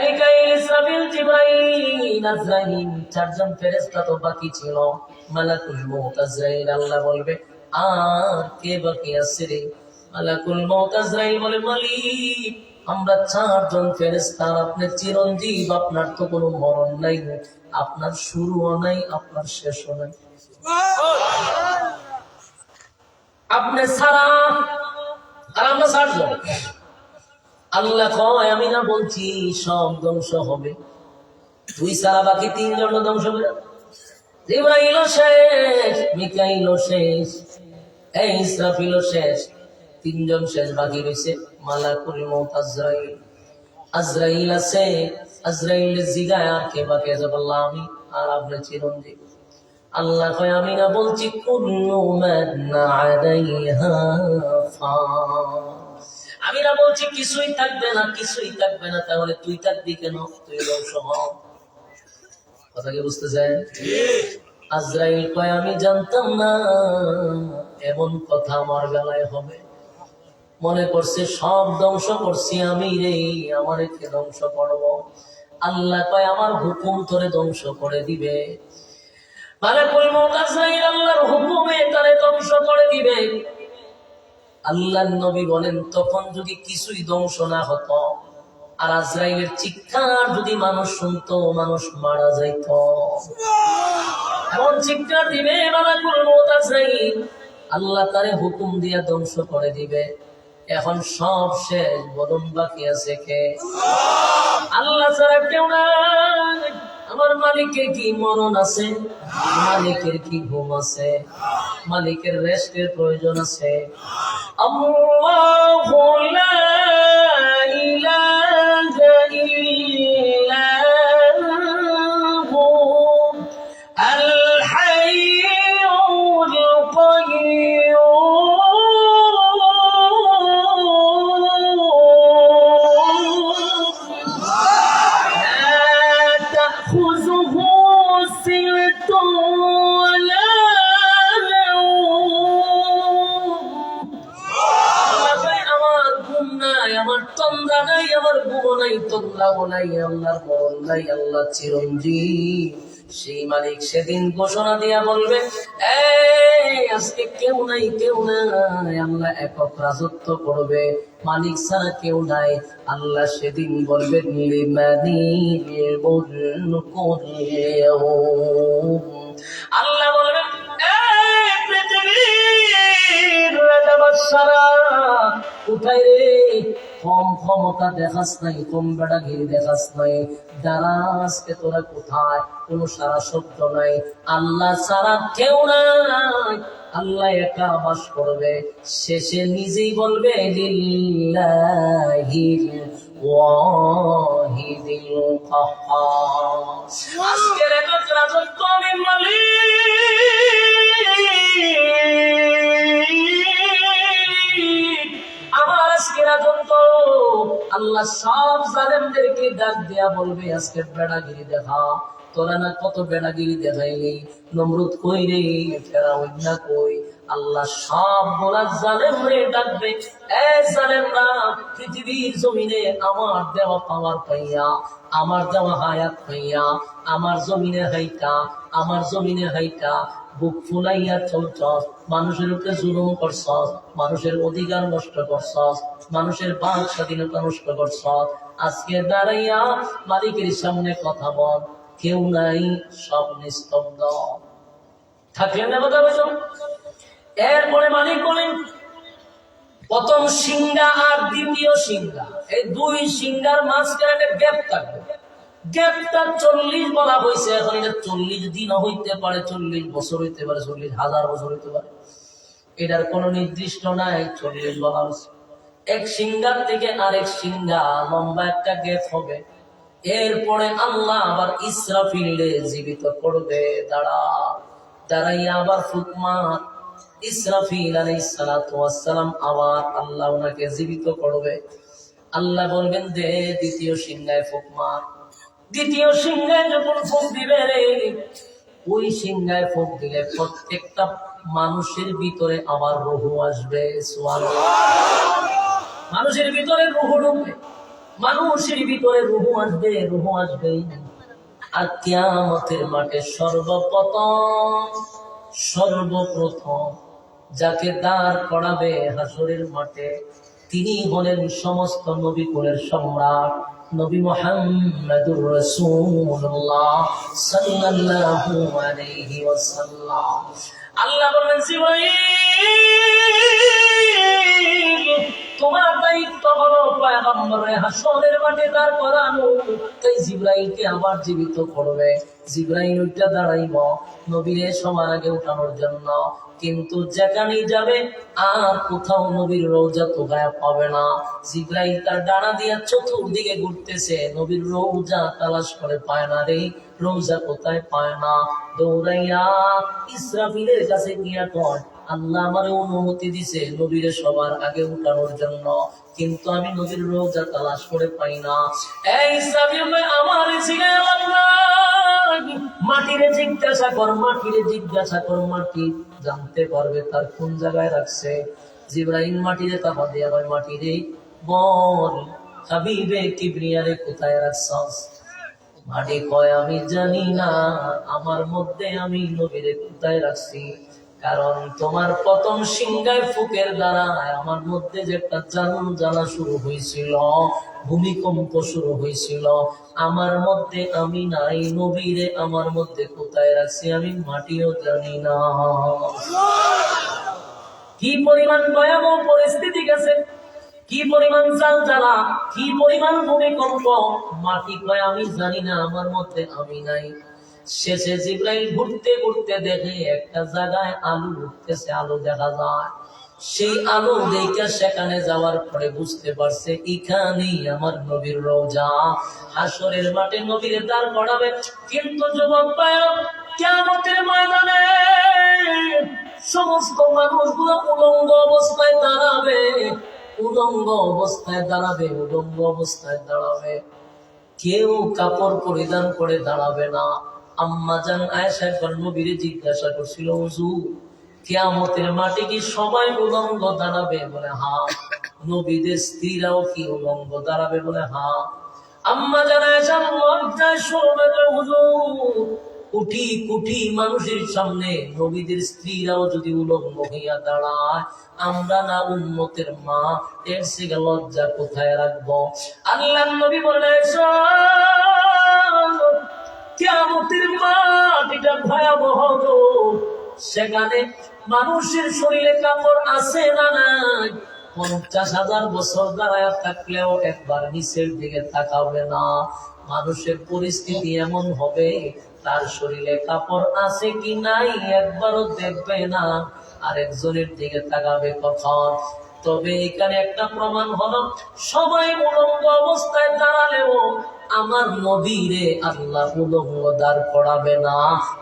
মিকাইল, ইসরাফিল, জিবরাইল, আজরাইল, 4 জন ফেরেশতা তো বাকি ছিল। মালাকুল মউত আজরাইল, আল্লাহ বলবে আর কে বাকি আছে রে? মালাকুল মউত আজরাইল বলে মালিক আমরা 4 জন ফেরেশতা, আপনি চিরঞ্জীব, আপনার তো কোনো মরণ নাই, আপনার শুরুও নাই, আপনার শেষও নাই, আপনি ছাড়া। আর আমরা 4 জন। আল্লাহ কয় আমি না বলছি সব ধ্বংস হবে, তুই ছাড়া বাকি 3 জন ধ্বংস হবে। জিবরাইলও শেষ, মিকাইলও শেষ, এই ইসরাফিলও শেষ, 3 জন শেষ। বাকি রয়েছে মালাকুল মউত আজরাইল। আজরাইল আছে, আজরাইল জিগায় আর কে বাকি আছে? বললাম আমি আর আপনি চিরঞ্জীব। আল্লাহ কয় আমি না বলছি কুল্লু মান আলাইহা ফান, আমি না বলছি কিছুই থাকবে না, কিছুই থাকবে না, তাহলে তুই থাকবি কেন? তুই ধ্বংস হ। কথা কি বুঝতে চাই? আজরাইল কয় আমি জানতাম না এমন কথা আমার বেলায় হবে। মনে করছে সব ধ্বংস করছি আমি রে, আমার কে ধ্বংস করব? আল্লাহ কয় আমার হুকুম তোরে ধ্বংস করে দিবে। মালাকুল মউত আজরাইল আল্লাহর হুকুমে তারে ধ্বংস করে দিবে। আল্লাহর নবী বলেন তখন যদি কিছুই ধ্বংস না হতো আর আজরাইলের চিৎকার যদি মানুষ শুনতো, মানুষ মারা যাইত। এমন চিৎকার দিবে মালাকুল মউত আজরাইল, আল্লাহ তারে হুকুম দিয়ে ধ্বংস করে দিবে। এখন সব শেষ, বদন বাকি আছে কে? আল্লাহ ছাড়া কেউ নাই। আমার মালিকের কি মরণ আছে? মালিকের কি ঘুম আছে? মালিকের রেস্টের প্রয়োজন আছে। আল্লাহু লা ইলাহা ইল্লাহু আল হাইয়ুল কাইয়্যুম চিরঞ্জীব। সেই মালিক সেদিন ঘোষণা দিয়া বলবে আজকে কেউ নাই, কেউ নাই। আল্লাহ একক রাজত্ব করবে, মালিক ছাড়া কেউ নাই। আল্লাহ সেদিন বলবে আল্লাহ বলবে কোথায় রে? কম ক্ষমতা দেখাস নাই, কম বেড়াগিরি দেখাস নাই, যারা আজকে তোরা কোথায়? কোন সারা শব্দ নাই। আল্লাহ ছাড়া কেউ নাই, আল্লাহ একা বাস করবে। শেষে নিজেই বলবে লিল্লাহিল ওয়াহিদিল কাহ্হার। আজকের একক রাজত্ব আমি মালিক, আমার আজকে রাজত্ব। আল্লাহ সব জালেমদেরকে ডাক দিয়া বলবে আজকে বেড়াগিরি দেখা। তোরা না কত বেড়াগিরি দেখাইলি, নমরুদ কই রে, ফেরাউন না কই? আল্লাহ সব বলা জালেমরে ডাকবে, জালেমরা পৃথিবীর জমিনে আমার দেওয়া পাওয়ার পাইয়া, আমার দেওয়া হায়াত পাইয়া, আমার জমিনে হাইটা, আমার জমিনে হাইটা বুক ফুলাইয়া চলছস, মানুষের উপরে জুলুম করছস, মানুষের অধিকার নষ্ট করছস, মানুষের বাক স্বাধীনতা নষ্ট করছস। আজকে দাঁড়াইয়া মালিকের সামনে কথা বল, কেউ নাই, সব নিস্তব্ধ। থাকলেন না কথা বলছো? এরপরে মালিক বলেন প্রথম সিংহা আর দ্বিতীয় সিংহা, এই দুই সিংহার মাঝখানে একটা গ্যাপ থাকবে। গ্যাপটা 40 বলা হয়েছে। এখন এটা 40 দিন হইতে পারে, 40 বছর হইতে পারে, 40,000 বছর হইতে পারে, এটার কোন নির্দিষ্ট নাই। 40 বলা হয়েছে। এক সিংহার থেকে আরেক সিংহা লম্বা একটা গ্যাপ হবে। এরপরে আল্লাহ আবার ইসরাফিলে জীবিত করবে। দাঁড়াইয়া আবার ফুকমার ইসরাফিল আলাইহিস সালাতু ওয়াস সালাম আবার আল্লাহ ওনাকে জীবিত করবে। আল্লাহ বলবেন দে দ্বিতীয় সিংহায় ফুকমার। দ্বিতীয় সিংহায় যখন ফুক দিবে রে, ওই সিংহায় ফুক দিলে প্রত্যেকটা মানুষের ভিতরে আবার রূহ আসবে। সুবহানাল্লাহ। মানুষের ভিতরে রূহ ঢুকবে, মানুষের ভিতরে রূহ আসবে, রূহ আসবে। আর কিয়ামতের মাঠে সর্বপ্রথম যাকে দাঁড় করাবে হাসরের মাঠে, তিনি হলেন সমস্ত নবী কুলের সম্রাট, নবী মুহাম্মদুর রাসূলুল্লাহ সাল্লাল্লাহু আলাইহি ওয়াসাল্লাম। আল্লাহ বলেন জিবরাইল তোমার দায়িত্ব হলো পয়গম্বরে হাসরের মাঠে দাঁড় করানো। তাই জিবরাইলকে আবার জীবিত করবে। জিবরাইল ওইটা দাঁড়াইব নবীরে সবার আগে উঠানোর জন্য। কিন্তু যেখানেই যাবে আর কোথাও নবীর রওজা তো গায়েব পাবে না। জিবরাইল তার ডানা দিয়া চতুর্দিকে ঘুরতেছে, নবীর রওজা তালাশ করে পায় না রে, রওজা কোথায় পায় না। দৌড়াইয়া ইসরাফিলের কাছে গিয়া কয় আল্লাহ আমার অনুমতি দিছে নবীরে সবার আগে উঠানোর জন্য, কিন্তু আমি নবীর রোজা তালাশ করে পাই না। এই ইসলামী আমার মাটিরে জিজ্ঞাসা কর, মাটিরে জিজ্ঞাসা কর, মাটি জানতে পারবে তার কোন জায়গায় রাখছে। জিবরাইল মাটিরে তাপা দিয়া হয়, মাটিরে বল হাবিবে কিবরিয়ারে কোথায় রাখছস? মাটি কয় আমি জানি না, আমার মধ্যে আমি নবীরে কোথায় রাখছি। কারণ তোমার প্রথম সিংহায় ফুকের দ্বারা আমার মধ্যে যে একটা জ্বালা শুরু হয়েছিল, ভূমিকম্প শুরু হয়েছিল, আমার মধ্যে আমি নাই, নবীরে আমার মধ্যে কোথায় রাখছি আমি মাটিও জানি না। কি পরিমাণ ভয়াবহ পরিস্থিতি গেছে, কি পরিমাণ জ্বালা, কি পরিমাণ ভূমিকম্প। মাটি কয় আমি জানি না, আমার মধ্যে আমি নাই। শেষে জিবরাইল ঘুরতে ঘুরতে দেখে একটা জায়গায় আলো উঠতেছে, আলো দেখা যায়। সেই আলো দেখে সেখানে যাওয়ার পরে বুঝতে পারছে এখানেই আমার নবীর রওজা। হাসরের মাঠে নবীর দাঁড় করাবে, কিন্তু যুবক ভাইরা কিয়ামতের ময়দানে সমস্ত মানুষগুলো উলঙ্গ অবস্থায় দাঁড়াবে, উলঙ্গ অবস্থায় দাঁড়াবে, উলঙ্গ অবস্থায় দাঁড়াবে। কেউ কাপড় পরিধান করে দাঁড়াবে না। আম্মা জান আয়েশা একবার নবীরে জিজ্ঞাসা করছিল, হুজুর কিয়ামতের মাঠে কি সবাই উলঙ্গ দাঁড়াবে? বলে হ্যাঁ। নবীদের স্ত্রীরাও কি উলঙ্গ দাঁড়াবে? বলে হ্যাঁ। আম্মা জান আয়েশা লজ্জায় শরমে, হুজুর কোটি কোটি মানুষের সামনে নবীদের স্ত্রীরাও যদি উলঙ্গ হইয়া দাঁড়ায়, আমরা না উম্মতের মা, এর থেকে লজ্জা কোথায় রাখবো? আল্লাহর নবী বলে কিয়ামতের মাঠ এটা ভয়াবহ, সেখানে মানুষের শরীরে কাপড় আছে না নাই? 50,000 বছর দাঁড়ায় থাকলেও একবার নিচের দিকে তাকাবে না। মানুষের পরিস্থিতি এমন হবে, তার শরীরে কাপড় আছে কি নাই একবারও দেখবে না, আরেকজনের দিকে তাকাবে কখন? তবে এখানে একটা প্রমাণ হলো, সবাই উলঙ্গ অবস্থায় দাঁড়ালেও আমার নবীরে আল্লাহ উলঙ্গ দাঁড় করাবে না।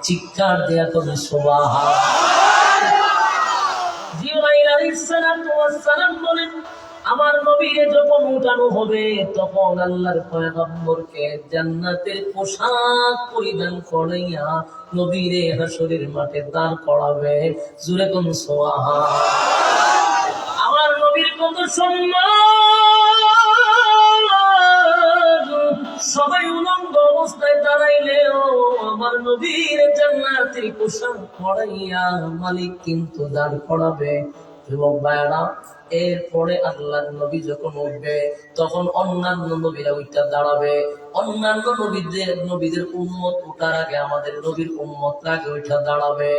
চিৎকার দেয়া তুমি সুবহানাল্লাহ। জিবরাইল আলাইহিস সালাম বলেন, আমার নবীকে যখন উঠানো হবে তখন আল্লাহর পয়গম্বরকে জান্নাতের পোশাক পরিধান করাইয়া নবীরে হাসরের মাঠে দাঁড় করাবে। জোরে কোন সুবহানাল্লাহ। আমার নবীর কত সম্মান, সবাই উলঙ্গ অবস্থায় দাঁড়াইলেও আমার নবীর জান্নাতের পোশাক পরাইয়া মালিক কিন্তু দাঁড় করাবে। যুবক ভাইরা, এরপরে আল্লাহর নবী যখন উঠবে তখন অন্যান্য নবীরা উঠা দাঁড়াবে। অন্যান্য নবীদের উম্মত উঠার আগে আমাদের নবীর উম্মতরা আগে উঠা দাঁড়াবে।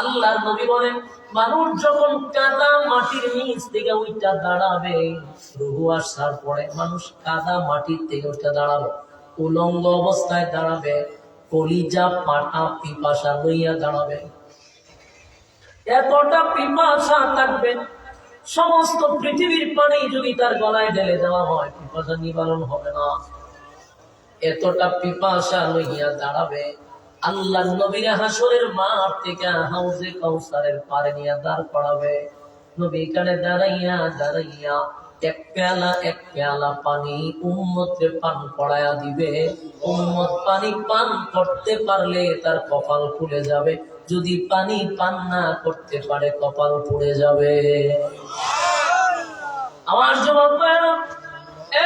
আল্লাহর নবী বলেন, মানুষ যখন কাদা মাটির নিচ থেকে উঠা দাঁড়াবে, রুহু আসার পরে মানুষ কাদা মাটির থেকে উঠা দাঁড়াবে, উলঙ্গ অবস্থায় দাঁড়াবে, কলিজা পাটা পিপাসা লইয়া দাঁড়াবে। এতটা পিপাসা থাকবে, সমস্ত পৃথিবীর পানি যদি তার গলায় ঢেলে দেওয়া হয় পিপাসা নিবারণ হবে না। এতটা পিপাসা লইয়া দাঁড়াবে। আল্লাহর নবীর হাসরের মাঠ থেকে হাউজে কাউসারের পারে নিয়ে দাঁড় করাবে। নবী এখানে দাঁড়াইয়া দাঁড়াইয়া এক পেয়ালা পানি উম্মতকে পান করায়া দিবে। উম্মত পানি পান করতে পারলে তার কপাল খুলে যাবে, যদি পানি পান না করতে পারে কপাল পুড়ে যাবে। আমার যুবক ভাইরা,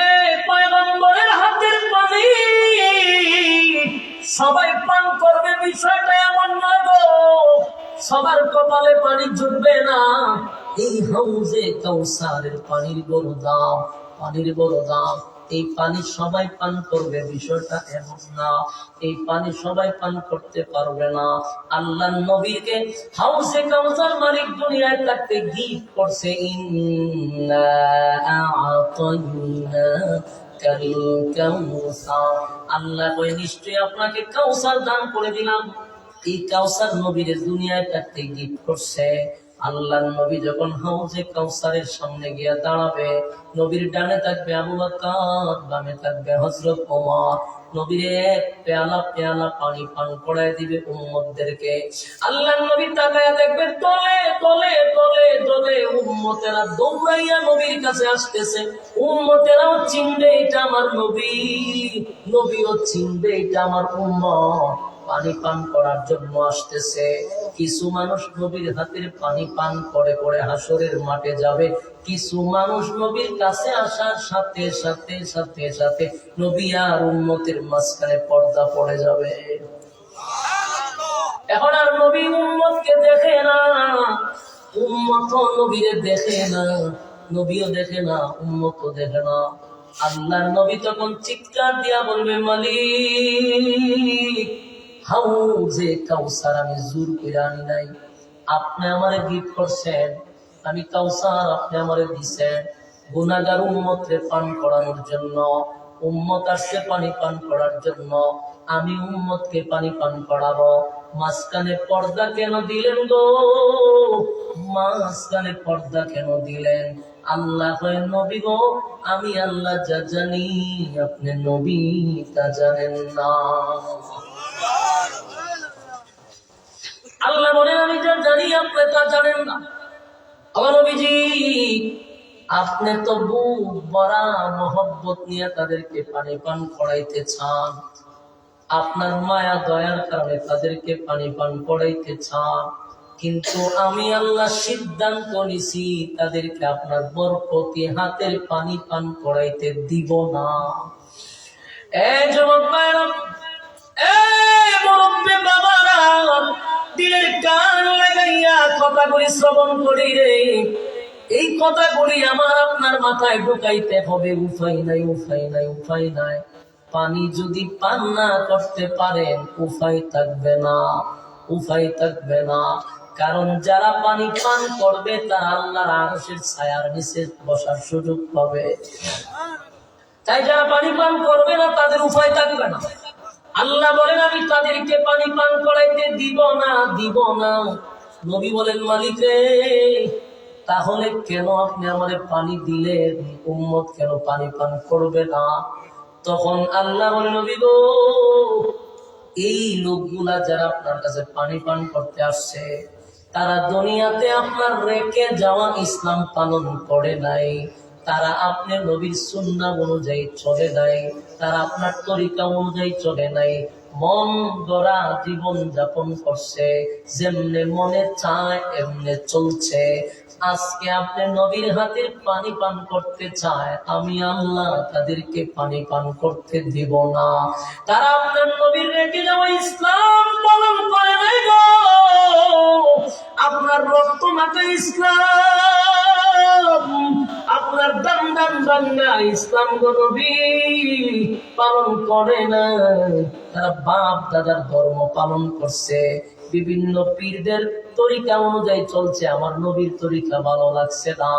এই পয়গম্বরের হাতের পানি সবাই পান করবে বিষয়টা এমন নয় গো, সবার কপালে পানি জুটবে না। এই হাউজে কাউসারের পানির বড় দাম, পানির বড় দাম। এই পানি সবাই পান করবে বিষয়টা এমন না, এই পানি সবাই পান করতে পারবে না। আল্লাহর নবীকে হাউজে কাউসার মালিক দুনিয়ায় থাকতে গিফট করছে, ইন্না আ'তাইনাকাল কাউসার। আল্লাহ কই নিশ্চয়ই আপনাকে কাউসার দান করে দিলাম। এই কাউসার নবীর দুনিয়ায় থাকতে গিফট করছে। আল্লাহর নবী যখন হাউজে কাউসারের সামনে গিয়া দাঁড়াবে, নবীর ডানে থাকবে আবু বকর, বামে থাকবে হযরত ওমর। নবীর এক পেয়ালা পেয়ালা পানি পান করায় দিবে উম্মতদেরকে। আল্লাহর নবী তাকায়া দেখবে তলে তলে তলে তলে উম্মতেরা দৌড়াইয়া নবীর কাছে আসতেছে। উম্মতেরাও চিনবে এটা আমার নবী, নবীও চিনবে এটা আমার উম্মত, পানি পান করার জন্য আসতেছে। কিছু মানুষ নবীর হাতের পানি পান করে করে হাসরের মাঠে যাবে, কিছু মানুষ নবীর কাছে আসার সাথে সাথে সাথে সাথে নবী আর উম্মতের মাঝখানে পর্দা পড়ে যাবে। এখন আর নবী উম্মতকে দেখে না, উম্মত নবীরে দেখে না, নবীও দেখে না, উম্মতও দেখে না। আল্লাহর নবী তখন চিৎকার দিয়া বলবে, মালিক, হাউজে কাউসার আমি জোর করে আনি নাই, আপনি আমারে গিফট করছেন, আমি কাউসার আপনি আমারে দিছেন গুনাহগার উম্মতরে পান করানোর জন্য। উম্মত আসছে পানি পান করার জন্য, আমি উম্মতকে পানি পান করাবো। মাঝখানে পর্দা কেন দিলেন গো? মাঝখানে পর্দা কেন দিলেন? আল্লাহ কয়, নবী গো, আমি আল্লাহ যা জানি আপনি নবী তা জানেন না। আল্লাহ বলেন, আমি যা জানি আপনি তা জানেন না। আমার নবীজি, আপনি তো বুক ভরা মহব্বত নিয়ে তাদেরকে পানি পান করাইতে চান, আপনার মায়া দয়ার কারণে তাদেরকে পানি পান করাইতে চান, কিন্তু আমি আল্লাহ সিদ্ধান্ত নিছি তাদেরকে আপনার বরকতি হাতের পানি পান করাইতে দিব না। এই যুবক ভাইরা, এই মুরব্বি বাবারা, দিলের কান লাগাইয়া কথাগুলি শ্রবণ করি রে। এই কথাগুলি আমার আপনার মাথায় ঢুকাইতে হবে। উপায় নাই, উপায় নাই, উপায় নাই। পানি যদি পান না করতে পারেন, উপায় থাকবে না, উপায় থাকবে না। কারণ যারা পানি পান করবে তারা আল্লাহর আরশের ছায়ার নিচে বসার সুযোগ পাবে। তাই যারা পানি পান করবে না তাদের উপায় থাকবে না। আল্লাহ বলেন, আমি তাদেরকে পানি পান করাইতে দিব না, দিব না। নবী বলেন, মালিক রে, তাহলে কেন আপনি আমাদের পানি দিলেন? উম্মত কেন পানি পান করবে না? তখন আল্লাহ বলেন, নবী গো, এই লোকগুলা যারা আপনার কাছে পানি পান করতে আসছে, তারা দুনিয়াতে আপনার রেখে যাওয়া ইসলাম পালন করে নাই, তারা আপনার নবীর সুন্নাহ অনুযায়ী চলে নাই, তারা আপনার তরিকা অনুযায়ী চলে নাই, মন গড়া জীবন যাপন করছে, যেমনে মনে চায় এমনে চলছে। আজকে আপনি নবীর হাতের পানি পান করতে চায়, আমি আল্লাহ তাদেরকে পানি পান করতে দিব না। তারা আপনার নবীর রেখে যাওয়া ইসলাম পালন করে নাই গো। আপনার রক্ত মাখা ইসলাম, আপনার দান দান বাংলা ইসলাম গো নবী পালন করে না। তারা বাপ দাদার ধর্ম পালন করছে, বিভিন্ন পীরদের তরিকা অনুযায়ী চলছে। আমার নবীর তরিকা ভালো লাগছে না,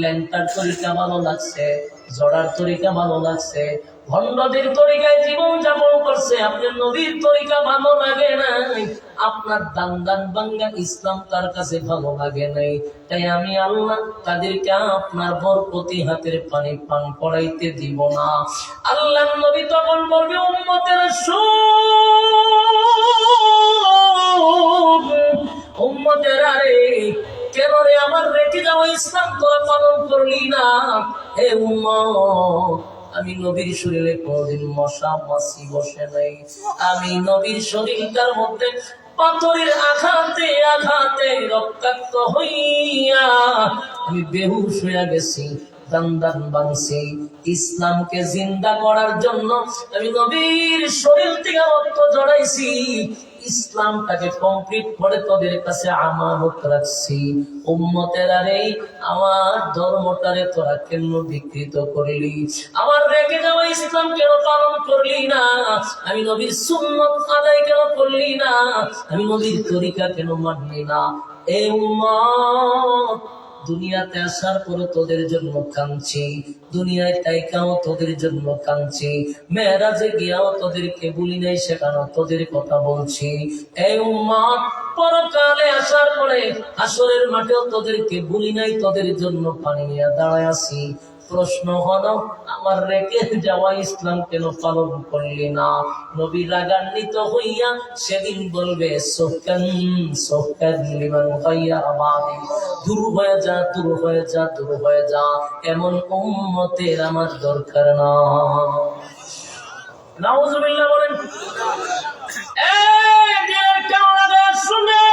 ল্যাংটার তরিকা ভালো লাগছে, জড়ার তরিকা ভালো লাগছে, ভণ্ডদের তরিকায় জীবন যাপন করছে। আপনার নবীর তরিকা ভালো লাগে নাই, আপনার দান দান বাঙ্গা ইসলাম তার কাছে ভালো লাগে নাই। তাই আমি আল্লাহ তাদেরকে আপনার বরকতি হাতের পানি পান করাইতে দিব না। আল্লাহ নবী তখন বলবে, উম্মতেরা শুন, উম্মতেরা রে, কেন রে আমার রেখে যাওয়া ইসলাম তোরা পালন করলি না? হে উম্মত, আমি নবীর শরীরে কোনদিন মশা মাছি বসে নাই। আমি নবীর শরীরটার মধ্যে পাথরের আঘাতে আঘাতে রক্তাক্ত হইয়া আমি বেহুশ হইয়া গেছি, দান দান বানছি। ইসলামকে জিন্দা করার জন্য আমি নবীর শরীর থেকে রক্ত জড়াইছি, ইসলামটাকে কমপ্লিট করে তোদের কাছে আমানত রাখছি। উম্মতেরা রে, আমার ধর্মটারে তোরা কেন বিকৃত করলি? আমার রেখে যাওয়া ইসলাম কেন পালন করলি না? আমি নবীর সুন্নত আদায় কেন করলি না? আমি নবীর তরিকা কেন মানলি না? এই উম্মত দুনিয়াতে আসার পরে তোদের জন্য কাঁদছি, দুনিয়ায় তাইকাও তোদের জন্য কাঁদছি, মেরাজে গিয়াও তোদেরকে বলি নাই, সেখানে তোদের কথা বলছি। এই উম্মত, পরকালে আসার পরে হাসরের মাঠেও তোদেরকে বলি নাই, তোদের জন্য পানি নিয়ে দাঁড়ায় আছি। প্রশ্ন হলো, আমার রেখে যাওয়া ইসলাম কেন পালন করলি না? নবী রাগান্বিত হইয়া সেদিন বলবে, সোহকান সোহকান লিমান গায়রা বাদি, দূর হয়ে যা, দূর হয়ে যা, দূর হয়ে যা, এমন উম্মতের আমার দরকার না। নাউজুবিল্লাহ বলেন। এই দিনের কাওয়ালা শুনে,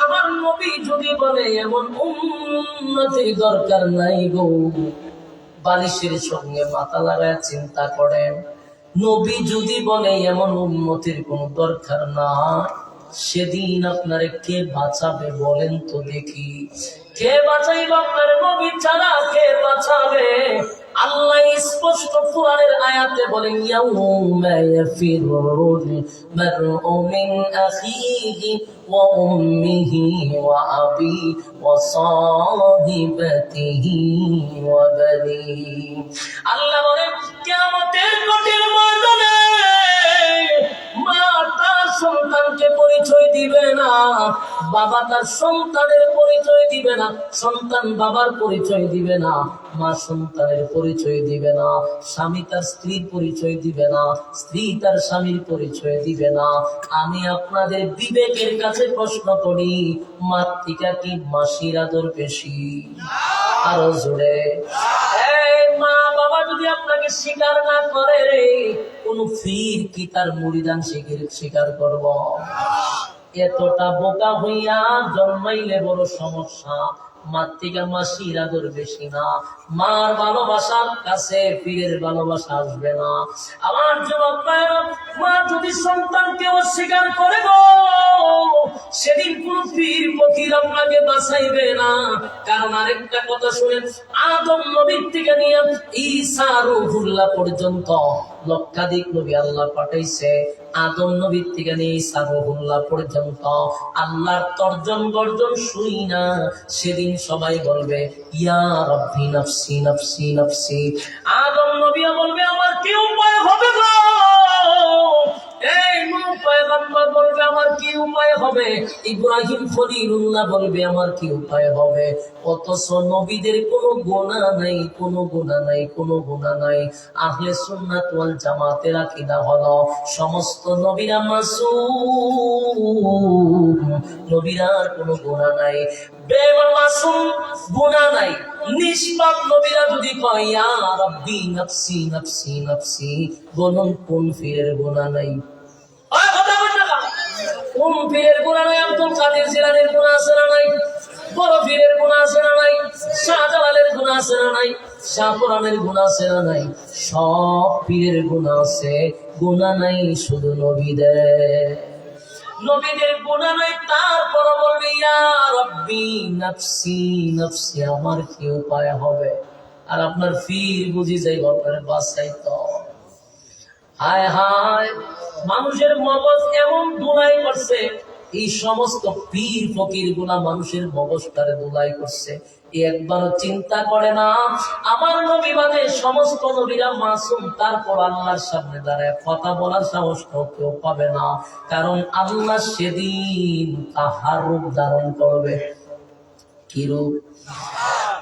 আমার নবী যদি বলে এমন উম্মতের দরকার নাই গো, বালিশের সঙ্গে মাথা লাগায় চিন্তা করেন। নবী যদি বলে এমন উম্মতের কোনো দরকার না, সেদিন আপনারে কে বাঁচাবে বলেন তো দেখি? কে বাঁচাইবে আপনার নবী ছাড়া? কে বাঁচাবে? আল্লাহ স্পষ্ট কোরআনের আয়াতে বলেন, ইয়াউমা ইয়াফিরুল মারউ মিন আখিহি ওয়া উম্মিহি ওয়া আবি ওয়া সাহিবাতিহি ওয়া বানিহি। আল্লাহ বলেন, কিয়ামতের কঠিন ময়দানে মা তার সন্তানকে পরিচয় দিবে না, বাবা তার সন্তানের পরিচয় দিবে না, সন্তান বাবার পরিচয় দিবে না, মা সন্তানের পরিচয় দিবে না, স্বামী তার স্ত্রীর পরিচয় দিবে না, স্ত্রী তার স্বামীর পরিচয় দিবে না। আমি আপনাদের বিবেকের কাছে প্রশ্ন করি, মাতৃকা কি মাসির আদর বেশি? আরো জোরে। এই মা বাবা যদি আপনাকে স্বীকার না করে, রে কোন ফির কি তার মুরিদান স্বীকার করব? এতটা বোকা হইয়া জন্মাইলে বড় সমস্যা। মাতৃকা মাসির আদর বেশি না, মার ভালোবাসার কাছে পীরের ভালোবাসা আসবে না। আমার যুবক ভাইরা, মা যদি সন্তানকে অস্বীকার করে গো, সেদিন কোন পীর ফকির আপনাকে বাঁচাইবে না। কারণ আরেকটা কথা শুনেন, আদম নবীর থেকে নিয়ে ঈসা রূহুল্লাহ পর্যন্ত লক্ষাধিক নবী আল্লাহ পাঠাইছে। আদম নবীর থেকে নিয়ে ঈসা রূহুল্লাহ পর্যন্ত আল্লাহর তর্জন গর্জন শুই না, সেদিন সবাই বলবে, ইয়া রাব্বি নাফসি নাফসি নাফসি। আদম নবীও বলবে, আমার কি উপায় হবে গো? এই নূহ পয়গম্বর বলবে, আমার কি উপায় হবে? ইব্রাহিম খলিলুল্লাহ বলবে, আমার কি উপায় হবে? অথচ নবীদের কোনো গুনাহ নাই, কোনো গুনাহ নাই, কোনো গুনাহ নাই। আহলে সুন্নাত ওয়াল জামাতের আকীদা হলো, সমস্ত নবীরা মাসুম, নবীরার কোনো গুনাহ নাই। বেমাসুম, গুনাহ নাই, নিষ্পাপ নবীরা যদি কয় ইয়া রাব্বি নাফসি নাফসি নাফসি, বলুন কোন পীরের গুনাহ নাই? কোন পীরের গুনাহ নাই? আব্দুল কাদের জিলানীর গুনাহ আছে না নাই? বড় পীরের গুনাহ আছে না নাই? শাহজালালের গুনাহ আছে না নাই? শাহপুরানের গুনাহ আছে না নাই? সব পীরের গুনাহ আছে, গুনাহ নাই শুধু নবীদের। নবীদের গুনাহ নাই, তারপর বলবে ইয়া রাব্বি নাফসি নাফসি, আমার কি উপায় হবে? আর আপনার পীর বুঝি যাইব আপনার বাঁচাইতো। হায় হায়, মানুষের মগজ এমন ধুলাই করছে, এই সমস্ত পীর ফকির গুলা মানুষের মগজটারে ধুলাই করছে। একবারও চিন্তা করে না, আমার নবী বাদে সমস্ত নবীরা মাসুম, তারপর আল্লাহর সামনে দাঁড়ায় কথা বলার সাহস কেউ পাবে না। কারণ আল্লাহ সেদিন তাহার রূপ ধারণ করবে। কি রূপ?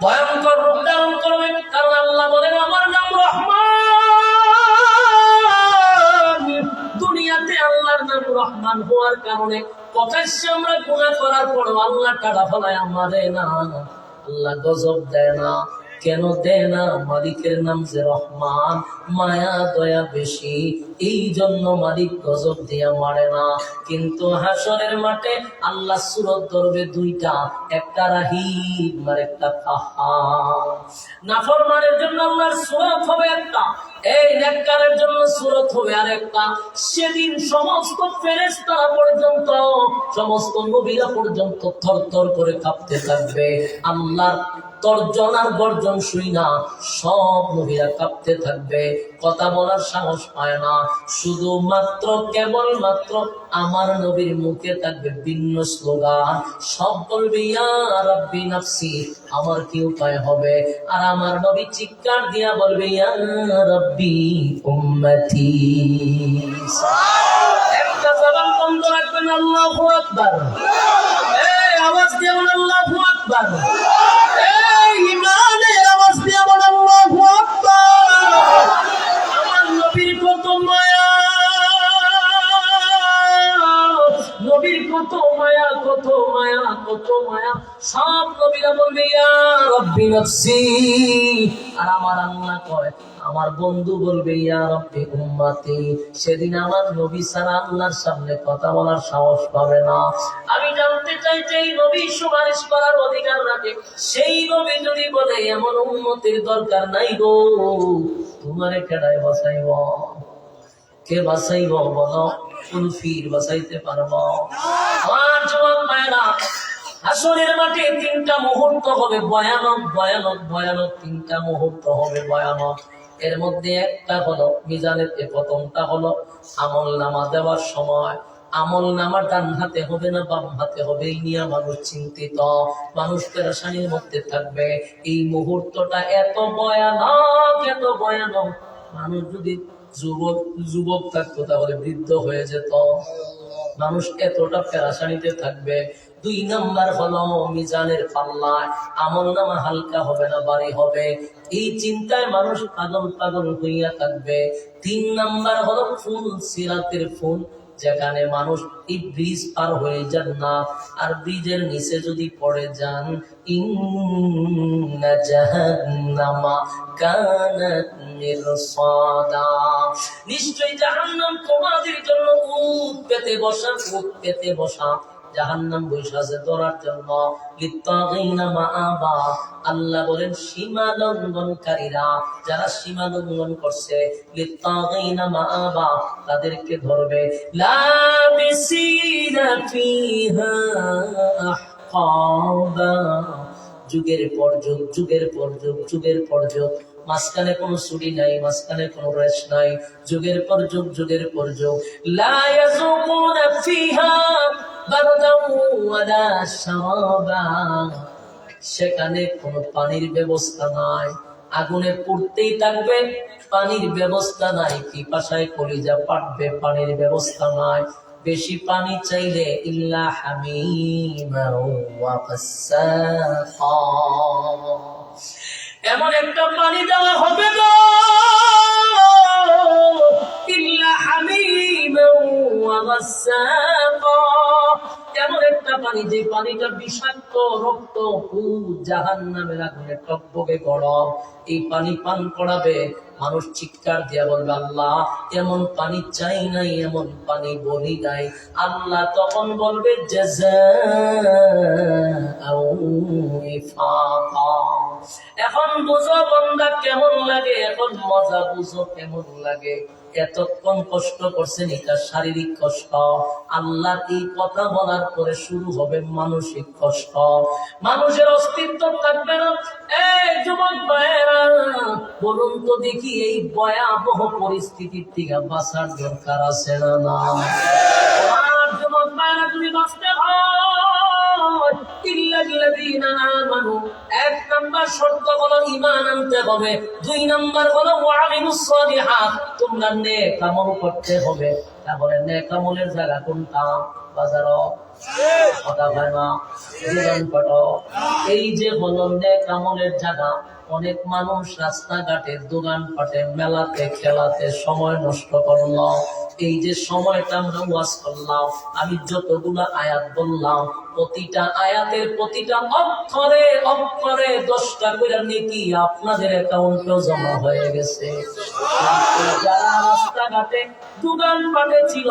ভয়ঙ্কর রূপ ধারণ করবে। কারণ আল্লাহ বলেন, আমার নাম রহমান। দুনিয়াতে আল্লাহর নাম রহমান হওয়ার কারণে প্রকাশ্যে আমরা গুনাহ করার পরও আল্লাহ টাকা ফলায় আমারে না, আল্লাহ গজব দেয় না। কেন দেয় না? মালিকের নাম যে রহমান, মায়া দয়া বেশি, এই জন্য মালিক গজব দিয়া মারে না। কিন্তু হাসরের মাঠে আল্লাহ সূরত ধরবে দুইটা, একটা রাহিম আর একটা কাহার। নাফরমানের জন্য আল্লাহর সূরত হবে একটা, এই নেককারের জন্য সূরত হবে আরেকটা। সেদিন সমস্ত ফেরেশতারা পর্যন্ত, সমস্ত নবীরা পর্যন্ত থরথর করে কাঁপতে থাকবে। আল্লাহর তর্জন আর গর্জন শুই না, সব নবীরা কাঁপতে থাকবে, কথা বলার সাহস পায় না। শুধুমাত্র কেবলমাত্র আমার নবীর মুখে থাকবে ভিন্ন স্লোগান, সব বলবে ইয়া রাব্বি নাফসি, আমার কি উপায় হবে? আর আমার নবী চিৎকার দিয়া বলবে ইয়া রাব্বি উম্মতি। একটা জবান বন্ধ রাখবেন, আল্লাহু আকবার। এই আওয়াজ দিয়ে বলেন আল্লাহু আকবার। এই ইমানের আওয়াজ দিয়ে বলেন আল্লাহু আকবার। আমার নবীর কত মায়া, নবীর কত মায়া, কত মায়া, কত মায়া। সব নবীরা বলবে ইয়া রাব্বি নাফসি, আর আমার আল্লাহ কয়, আমার বন্ধু বলবে ইয়া রাব্বি উম্মতি। সেদিন আমার নবী ছাড়া আল্লাহর সামনে কথা বলার সাহস পাবে না। আমি জানতে চাই, যেই নবী সুপারিশ করার অধিকার রাখে, সেই নবী যদি বলে এমন উম্মতের দরকার নাই গো, তোমারে কেডায় বাঁচাইব? কে বাঁচাইব বলো? কোন ফির বাঁচাইতে পারব? আমার যুবক ভাইরা, হাসরের মাঠে তিনটা মুহূর্ত হবে ভয়ানক, ভয়ানক, ভয়ানক। তিনটা মুহূর্ত হবে ভয়ানক। এর মধ্যে একটা হলো মিজানের, প্রথমটা হলো আমল নামা দেওয়ার সময়। আমল নামা ডান হাতে হবে না বাম হাতে হবে, এই নিয়ে মানুষ চিন্তিত, মানুষ পেরেশানির মধ্যে থাকবে। এই মুহূর্তটা এত ভয়ানক, এত ভয়ানক, মানুষ যদি যুবক থাকতো তাহলে বৃদ্ধ হয়ে যেত। মানুষ এতটা পেরেশানিতে থাকবে। 2 নাম্বার হলো মিজানের পাল্লায় আমল নামা হালকা হবে না ভারী হবে, এই চিন্তায় মানুষ পাগল পাগল হইয়া থাকবে। 3 নাম্বার হলো ফুল, সিরাতের ফুল, যেখানে মানুষ এই ব্রিজ পার হয়ে যান না, আর ব্রিজের নিচে যদি পড়ে যান, ইন্না জাহান্নামা কানাত মিরসাদা, নিশ্চয়ই জাহান্নাম তোমাদের জন্য উট পেতে বসা, উট পেতে বসা। জাহান্নাম বৈশা আছে ধরার জন্য। লিত্তাগিনা মাআবা, আল্লাহ বলেন সীমা লঙ্ঘনকারীরা, যারা সীমা লঙ্ঘন করছে, লিত্তাগিনা মাআবা, তাদেরকে ধরবে। লাবিসিনা ফিহা আহকাবা, যুগের পর যুগ, যুগের পর যুগ, যুগের পর যুগ, মাঝখানে কোনো ছুটি নাই, মাঝখানে কোনো রেস্ট নাই, যুগের পর যুগ, যুগের পর যুগ। লা ইয়াযুকুনা ফিহা বারদান ওয়ালা শারাবা, সেখানে কোনো পানির ব্যবস্থা নাই, আগুনে পুড়তেই থাকবে, পানির ব্যবস্থা নাই, পিপাসায় কলিজা পাটবে, পানির ব্যবস্থা নাই। বেশি পানি চাইলে ইল্লা হামিমা ওয়া গাসসাকা, এমন একটা পানি দেওয়া হবে গো, ইল্লা হামিমা ওয়া গাসসাকা, এমন একটা পানি যে পানিটা বিষাক্ত, রক্ত, জাহান্নামের আগুনে টকবকে গরম। এই পানি পান করাবে, মানুষ চিৎকার দিয়া বলবে আল্লাহ এমন পানি চাই নাই, এমন পানি বলি নাই। আল্লাহ তখন বলবে জাযাআও উইফাকা। এখন বুঝো বান্দা কেমন লাগে, এখন মজা বুঝো কেমন লাগে। এতক্ষণ কষ্ট করছেন, এটা শারীরিক কষ্ট। আল্লাহ এই কথা বলার পরে শুরু হবে মানসিক কষ্ট, মানুষের অস্তিত্ব থাকবে না। এই যুবক ভাইয়েরা, বলুন তো দেখি, এই ভয়াবহ পরিস্থিতির থেকে বাঁচার দরকার আছে না না? আর যুবক ভাইয়েরা, তুমি বাঁচতে হয়, ইল্লাল্লাযীনা আমানু, 1 নাম্বার শর্ত হলো ঈমান আনতে হবে। 2 নাম্বার হলো ওয়ামিলুস সালিহাত, তোমরা নেক আমল করতে হবে। তাহলে নেক আমলের জায়গা কোনটা? বাজারও, কথা হয় না, দোকানপাট, এই যে হলো নেক আমলের জায়গা। অনেক মানুষ রাস্তাঘাটে, দোকানপাটে, মেলাতে, খেলাতে সময় নষ্ট করলো। এই যে সময়টা আমরা ওয়াজ করলাম, আমি যতগুলো আয়াত বললাম, প্রতিটা আয়াতের প্রতিটা অক্ষরে অক্ষরে 10টা করে নেকি আপনাদের অ্যাকাউন্টে জমা হয়ে গেছে। যারা রাস্তাঘাটে, দোকানপাটে ছিল,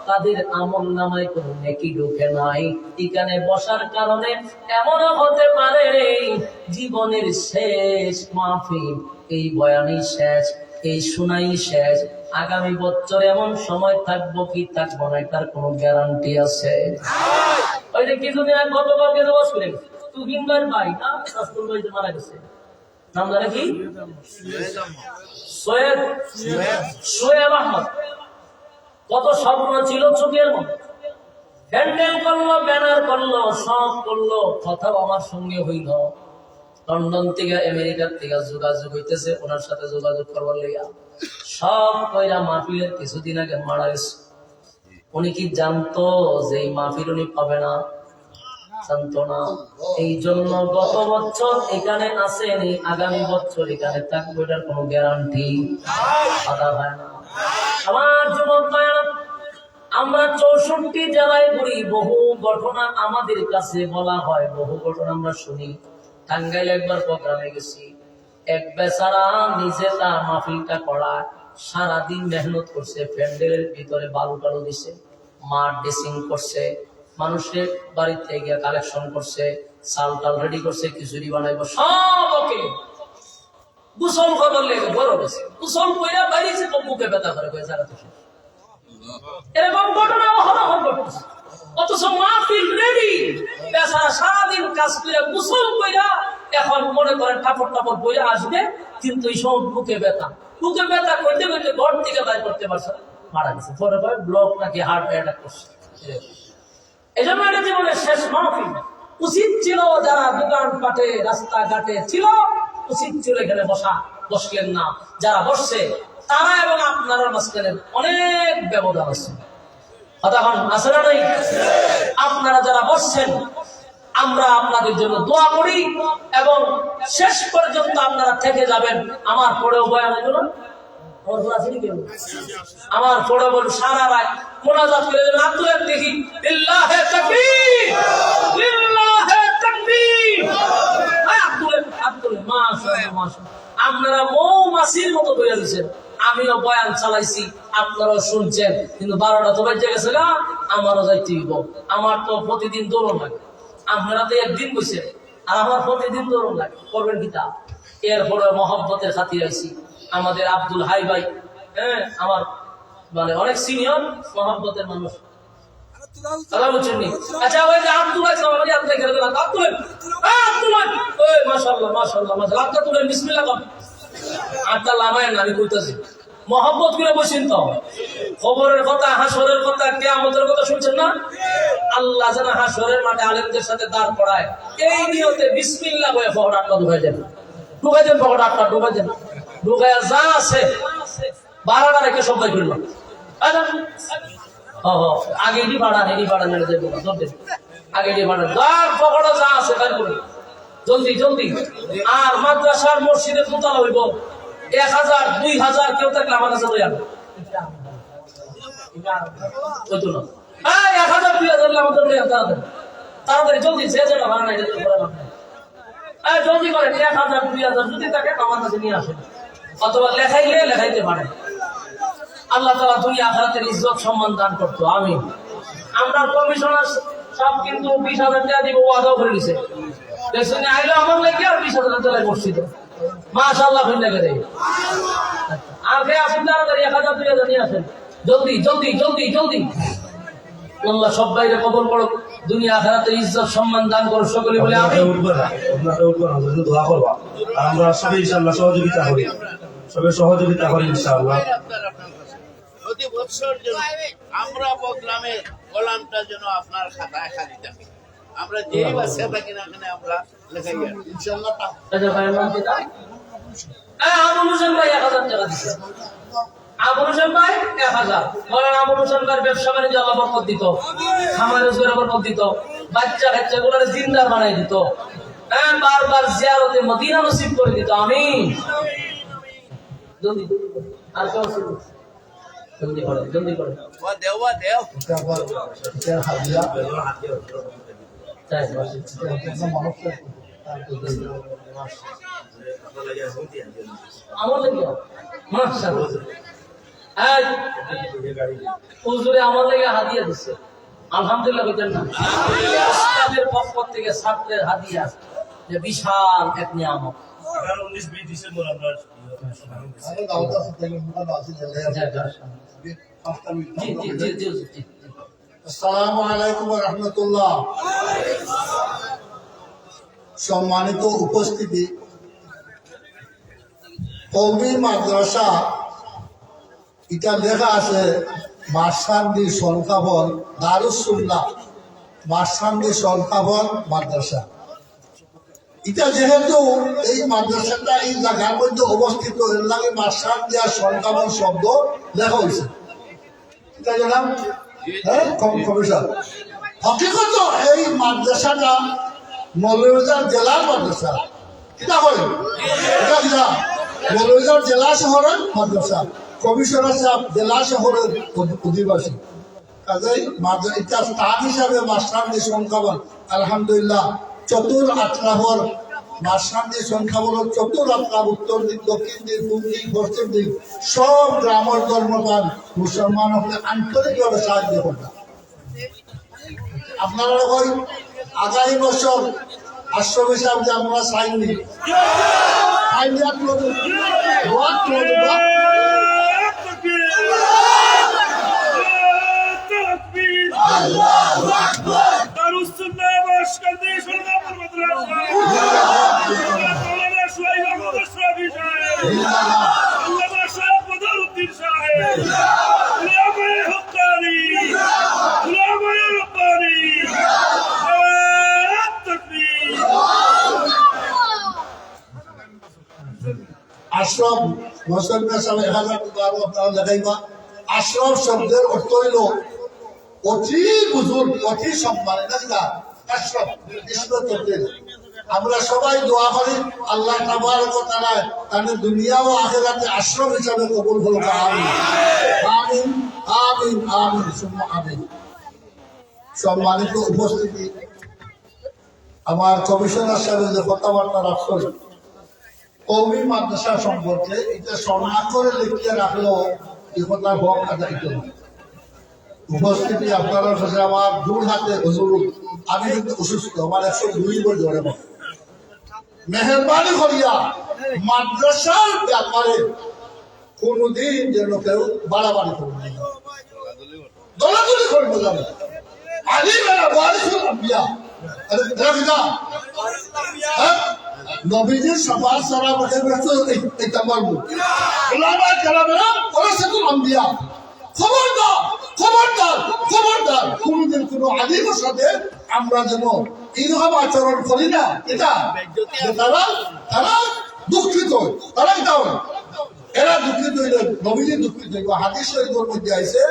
তাদের আমল নামায় কোনো নেকি ঢুকে নাই। এখানে বসার কারণে এমনও হতে পারে জীবনের শেষ মাহফিল, এই বয়ানই শেষ, এই শুনাই শেষ। আগামী বছর এমন সময় থাকবো কি থাকবো না, এটার কোনো গ্যারান্টি আছে? ওই যে কিছুদিন আগে গতকালকে ওয়াজ করে তুহিন ভাইয়ের ভাই না রাসূল ভাই যে মারা গেছে, নাম জানে কি? সৈয়দ শোয়েব আহমদ। কত স্বপ্ন ছিল চোখের মতো, হ্যান্ডেল করলো, ব্যানার করলো, সব করলো, কথাও আমার সঙ্গে হইল। লন্ডন থেকে আমেরিকার থেকে যোগাযোগ হইতেছে, ওনার সাথে যোগাযোগ করবার লেগা সব কইরা মাহফিলের কিছুদিন আগে মারা গেছে। উনি কি জানতো যে এই মাহফিল উনি পাবে না? জানতো না। এই জন্য গত বছর এখানে আসেনি, আগামী বছর এখানে থাকবে, এটার কোনো গ্যারান্টি আদা হয় না। আমার যুবক ভাইরা, আমরা 64 জেলায় ঘুরি, বহু ঘটনা আমাদের কাছে বলা হয়, বহু ঘটনা আমরা শুনি। টাঙ্গাইল একবার প্রোগ্রামে গেছি, এক বেচারা নিজে তার মাহফিলটা করা সারাদিন মেহনত করছে, প্যান্ডেলের ভিতরে বালু টালু দিছে, মাঠ ড্রেসিং করছে, মানুষের বাড়িতে গিয়ে কালেকশন করছে, চাল টাল রেডি করছে, খিচুড়ি বানাইবো, সব ওকে। গোসল করবার লেগে বড় গেছে, গোসল কইরা বাইরেছে, বুকে ব্যথা করে কয়ে জায়গা থেকে। এরকম ঘটনা অহরহ ঘটছে, অথচ মাহফিল রেডি, বেচারা সারাদিন কাজ করে গোসল কইরা এখন মনে করেন কাপড় টাপড় বইয়া আসবে, কিন্তু এই সব বুকে ব্যথা কইতে কইতে ঘর থেকে বাইর করতে পারছে না, মারা গেছে। পরে পরে ব্লক নাকি হার্ট অ্যাটাক করছে। এই জন্য এটা জীবনের শেষ মাহফিল। উচিত ছিল যারা দোকান পাটে রাস্তাঘাটে ছিল, উচিত ছিল এখানে বসা, বসলেন না। যারা বসছে তারা এবং আপনারা মাঝখানে অনেক ব্যবধান আছে, কথা আছে না নাই? আপনারা যারা বসছেন, আমরা আপনাদের জন্য দোয়া করি এবং শেষ পর্যন্ত আপনারা থেকে যাবেন। আমার পরেও বয়ানের জন্য আমার পরে বল সারা রাত মোনাজাত করে দেবেন। আব্দুল দেখি লিল্লাহে তাকবীর, লিল্লাহে তাকবীর। আব্দুল মাশাআল্লাহ মাশাআল্লাহ, আপনারা মৌমাছির মতো করে দিয়েছেন। আমিও বয়ান চালাইছি, আপনারাও শুনছেন, কিন্তু 12টা তো বেজে গেছে না, আমারও যাইতে হইব। আমার তো প্রতিদিন দৌড় লাগে, আপনারা তো একদিন বসে, আর আমার প্রতিদিন দৌড় লাগে, করবেন কিতা? এরপরে মহব্বতের খাতির আইছি। আমাদের আব্দুল হাই ভাই, হ্যাঁ, আমার মানে অনেক সিনিয়র মহব্বতের মানুষ, আচ্ছা ওই যে আব্দুল মাশাআল্লাহ মাশাআল্লাহ মাশাআল্লাহ, আপনারা তুলেন, বিসমিল্লাহ করেন। আটটা লামায় না, আমি কইতাছি মহব্বত করে বসেন তো। খবরের কথা, হাসরের কথা, কিয়ামতের কথা শুনছেন না? আল্লাহ যেন হাসরের মাঠে আলেমদের সাথে দাঁড় করায়, এই নিয়তে বিসমিল্লাহ বলে পকেট আটটা ঢুকাই দেন, ঢুকাই দেন, পকেট আটটা ঢুকাই দেন, ঢুকাইয়া যা আছে 12টা রেখে সবাই ফিরল। আগে এটি ভাড়া নেড়ে দেবো, আগে এটি ভাড়া যার পকেটে যা আছে তাই করবে, জলদি জলদি। আর মাদ্রাসার মসজিদের দোতলা হইব, 1000 2000 কেউ থাকলে আমার কাছে লই আনো, হইতো না। 1000 2000 আমাদের লই আনো, তাড়াতাড়ি জলদি, যে যেটা ভাড়া নাই জলদি করেন। 1000 2000 যদি থাকে আমার কাছে নিয়ে আসেন, অথবা লেখাইতে পারেন। আল্লাহ তাআলা দুনিয়া আখিরাতের ইজ্জত সম্মান দান করতো। আমিন। আমরা কমিশনার সব কিন্তু 20,000 টাকা দিব ওয়াদাও করে দিয়েছে, দেখছেন আইলো আমার লাগে আর 20,000 টাকা মসজিদে, মাশাআল্লাহ ফিরে গেছে। আর কে আসেন তাড়াতাড়ি 1000 2000 নিয়ে আসেন, জলদি জলদি জলদি জলদি। আল্লাহ সব বাইরে কবুল করুক, দুনিয়া আখিরাতের ইজ্জত সম্মান দান করুক, সকলে বলে আমিন। দোয়া করবা, আর আমরা সবাই ইনশাআল্লাহ সহযোগিতা করি, ইনশাআল্লাহ। প্রতি বছর যেন আমরা প্রোগ্রামের কলামটা যেন আপনার খাতায় খালি থাকে, আমরা যেই বাসে থাকি না কেন আমরা লেখাই ইনশাআল্লাহ। আবুল হোসেন ভাই 1000 টাকা দিচ্ছে, আবুল হোসেন ভাই 1000। বলেন আবুল হোসেন ভাই ব্যবসা বাণিজ্য আল্লাহ বরকত দিত, খামার রোজগার বরকত দিত, বাচ্চা কাচ্চা গুলো জিন্দা বানাই দিত, হ্যাঁ, বারবার জিয়ারতে মদিনা নসিব করে দিত। আমিন। জলদি আর কেউ জলদি করে, জলদি করে দেও আমাদের হুজুরে আমার লেগে হাদিয়া দিচ্ছে, আলহামদুলিল্লাহ বলতেন না? উস্তাদের পক্ষ থেকে ছাত্রের হাদিয়া, যে বিশাল এক নিয়ামত। 19-20 ডিসেম্বর আমরা আসসালামু আলাইকুম ওয়া রাহমাতুল্লাহ। সম্মানিত উপস্থিতি, কওমি মাদ্রাসা এটা লেখা আছে মাসান্দি সংখ্যাবল দারুসুল্লাহ মাসান্দি সংখ্যাবল মাদ্রাসা। এটা যেহেতু এই মাদ্রাসাটা এই জায়গার মধ্যে অবস্থিত, এর লাগে মাসান্দি আর সংখ্যাবল শব্দ লেখা হয়েছে। এটা জানাম কমিশন। হকিকত এই মাদ্রাসাটা মৌলভীবাজার জেলার মাদ্রাসা। কিতা হয় এটা কিনা মৌলভীবাজার জেলা শহরের মাদ্রাসা। কমিশনার সাহেব জেলা শহরের অধিবাসী। কাজেই এটা স্থান হিসাবে মাসান্দি সংখ্যাবল আলহামদুলিল্লাহ চতুর আটরাহর মাসান্দি সংখ্যাবল চতুর আটরাহ উত্তর দিক, দক্ষিণ দিক, পূর্ব দিক, পশ্চিম দিক সব গ্রামের ধর্মপ্রাণ মুসলমান হলে আন্তরিকভাবে সাহায্য করতাম। আপনারা ওই আগামী বছর আশ্রম হিসাব যে আমরা চাইনি আশ্রম মুসলমান সাহেব 1000 টাকা আপনারা লাগাইবা। আশ্রম শব্দের অর্থ হইল অতি বুজুর্গ, অতি সম্মানিত আশ্রম। আমরা সবাই দোয়া করি আল্লাহ তাবারক ওয়া তাআলা তাদের দুনিয়া ও আখিরাতে আশ্রম হিসাবে কবুল করুন। আমিন আমিন আমিন আমিন সুম্মা আমিন। সম্মানিত উপস্থিতি, আমার কমিশনার সাহেব যে কথাবার্তা রাখছেন কওমি মাদ্রাসা সম্পর্কে, এটা স্বর্ণাক্ষরে লিখিয়ে রাখলেও এই কথা হক আদায়িত নয়। উপস্থিতি আপনারা কাছে আমার দূর হাতে অনুরোধ, আমি কিন্তু অসুস্থ, আমার 102 বছর ধরে মেহরবানি করিয়া মাদ্রাসার ব্যাপারে কোনদিন যেন কেউ বাড়াবাড়ি করবে না, দলাদলি করবে না। আলিমেরা ওয়ারিসুল আম্বিয়া, নবীজির শাফাত ছাড়া আমাদের কাছে এটা মানব। উলামা কেরামেরা ওয়ারিসুল আম্বিয়া। খবরদার খবরদার খবরদার কোনদিন কোন আলিমের সাথে আমরা যেন এইরকম আচরণ করি না। এটা তারা দুঃখিত, তারা এটা এরা দুঃখিত হইলে নবীজি দুঃখিত হইব। হাদিস শরীফের মধ্যে আছে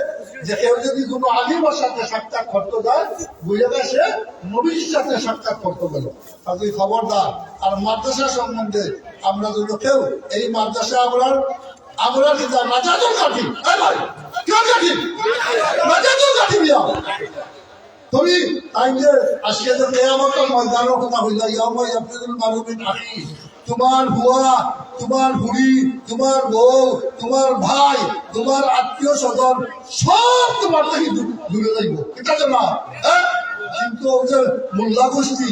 যে কেউ যদি কোনো আলিমের সাথে সাক্ষাৎ করতে যায় বুঝে যায় সে নবীর সাথে সাক্ষাৎ করতে গেল। তাদের খবরদার। আর মাদ্রাসা সম্বন্ধে আমরা যদি কেউ এই মাদ্রাসা আমরা কিন্তু নাজাতুল কাঠি, ভাই কেউ কাঠি নাজাতুল কাঠি বিয়া তুমি তাই যে আজকে যে কেয়ামতের ময়দানের কথা হইলা ইয়াউমা ইয়াফিরুল মারউ মিন আখি, তোমার বুয়া, তোমার বুড়ি, তোমার বউ, তোমার ভাই, তোমার আত্মীয় স্বজন সব তোমার থেকে দূরে যাইব। এটা তো না, কিন্তু যে মোল্লা গোষ্ঠী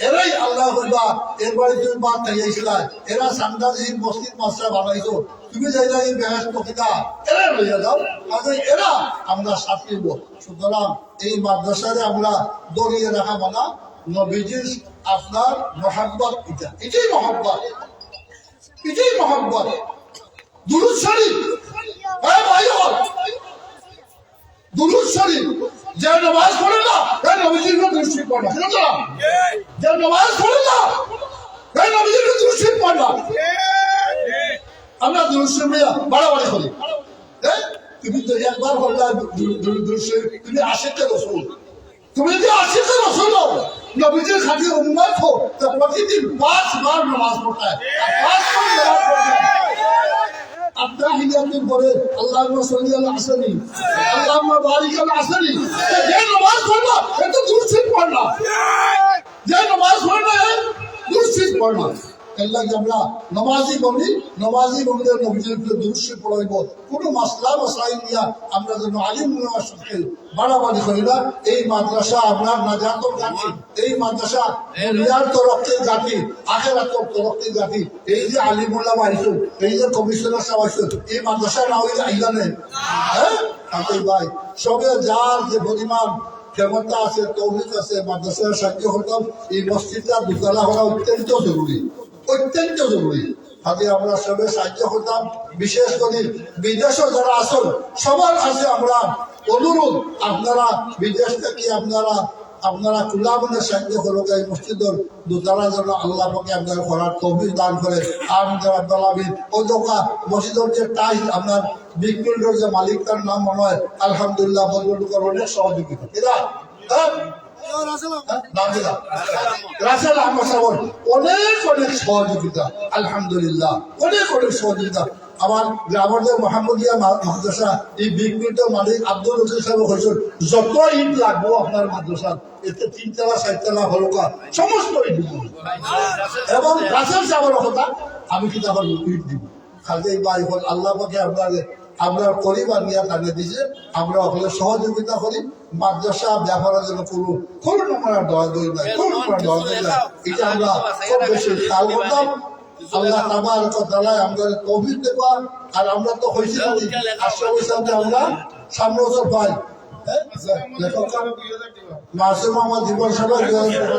এরাই আল্লাহ হইবা, এর বাড়ি তুমি বাদ খাইয়াছিলা, এরা সান্দাজি মসজিদ মাস্টার বানাইছো, তুমি যাইলা এই বেহেশত কিতা এরা লইয়া যাও। আজ এরা আমরা সাথে দিব। সুতরাং এই মাদ্রাসারে আমরা দড়িয়ে রাখা মানা নবীজির আপনার মহাব্বত, এটাই মহাব্বত, এটাই মহাব্বত। দুরূদ শরীফ, দুরূদ শরীফ যে নামাজ পড়ে না নবীজির দুরূদ শরীফ পড়ে না, যে নামাজ পড়ে না নবীজির দুরূদ শরীফ পড়ে না। আমরা দুরূদ শরীফ বাড়াবাড়ি করি। তুমি তো একবার বললা দুরূদ শরীফ, তুমি আশিকে রাসূল, তুমি যদি আশিকে রাসূল নবীজির খাঁটি উম্মত হো তো প্রতিদিন 5 বার নামাজ পড়তে হয়। 5 বার নামাজ পড়তে হয়। আত্তাহিয়াতুল পরে আল্লাহুম্মা সাল্লি আলা আসনি, আল্লাহুম্মা বারিক আলা আসনি, যে নামাজ পড়বা এটা দুরূদ শরীফ পড়না, যে নামাজ পড়না দুরূদ শরীফ পড়না। আল্লাহ আমরা নামাজি বলি, নামাজি বললে নবীজির দুরূদ শরীফ পড়াইব। কোনো মাসলা মাসাইল নিয়া আমরা যেন আলিম উলামার সাথে বাড়াবাড়ি করি না। এই মাদ্রাসা আমরা নাজাতুল গাছি, এই মাদ্রাসা দুনিয়ার তরফের গাছি, আখিরাতের তরফের গাছি। এই যে আলিম উলামা আইছো, এই যে কমিশনার সাহেব আইছো, এই মাদ্রাসা না হইলে আইলা নেই। তাই ভাই সবে যার যে পরিমাণ ক্ষমতা আছে, তৌফিক আছে, মাদ্রাসার সাহায্য করতাম, এই মসজিদটা দুতলা হওয়া অত্যন্ত জরুরি, অত্যন্ত জরুরি। কাজে আমরা সবাই সাহায্য করতাম। বিশেষ করে বিদেশে যারা আসল সবার কাছে আমরা অনুরোধ, আপনারা বিদেশ থেকে আপনারা খোলা মনে সাহায্য করুক। এই মসজিদের দোতলা যেন আল্লাহ পাকে আপনার করার তৌফিক দান করে। ওই দোকা মসজিদের যে টাইস আপনার বিগ বিল্ডার যে মালিক, তার নাম মনে হয় আলহামদুলিল্লাহ বদলুকর অনেক সহযোগিতা, রাসেল আহমদ সাহেব অনেক অনেক সহযোগিতা, আলহামদুলিল্লাহ অনেক অনেক সহযোগিতা। আমার গ্রামের মোহাম্মদিয়া মাদ্রাসা এই বিগ বিল্ডার মালিক আব্দুল রশিদ সাহেব হয়েছেন, যত ইট লাগবো আপনার মাদ্রাসার, এতে 3 তলা 4 তলা হলকা সমস্ত ইট দিব। এবং রাসেল সাহেবের কথা আমি কিন্তু আবার ইট দিব। খালি ভাই আল্লাহ পাকে আপনার পরিবার নিয়ে টানিয়ে দিছে, আমরা ওখানে সহযোগিতা করি। মাদ্রাসা ব্যাপারের জন্য কোনো আমরা দয়া দই নাই, কোনো আমরা দয়া দই নাই, এটা আমরা খুব বেশি খেয়াল করতাম। আল্লাহ তাবারক ওয়া তাআলা আমাদের তৌফিক দেবা। আর আমরা তো হইছি আশা আমরা সামনে বছর পাই মাসুম আমার জীবন সবাই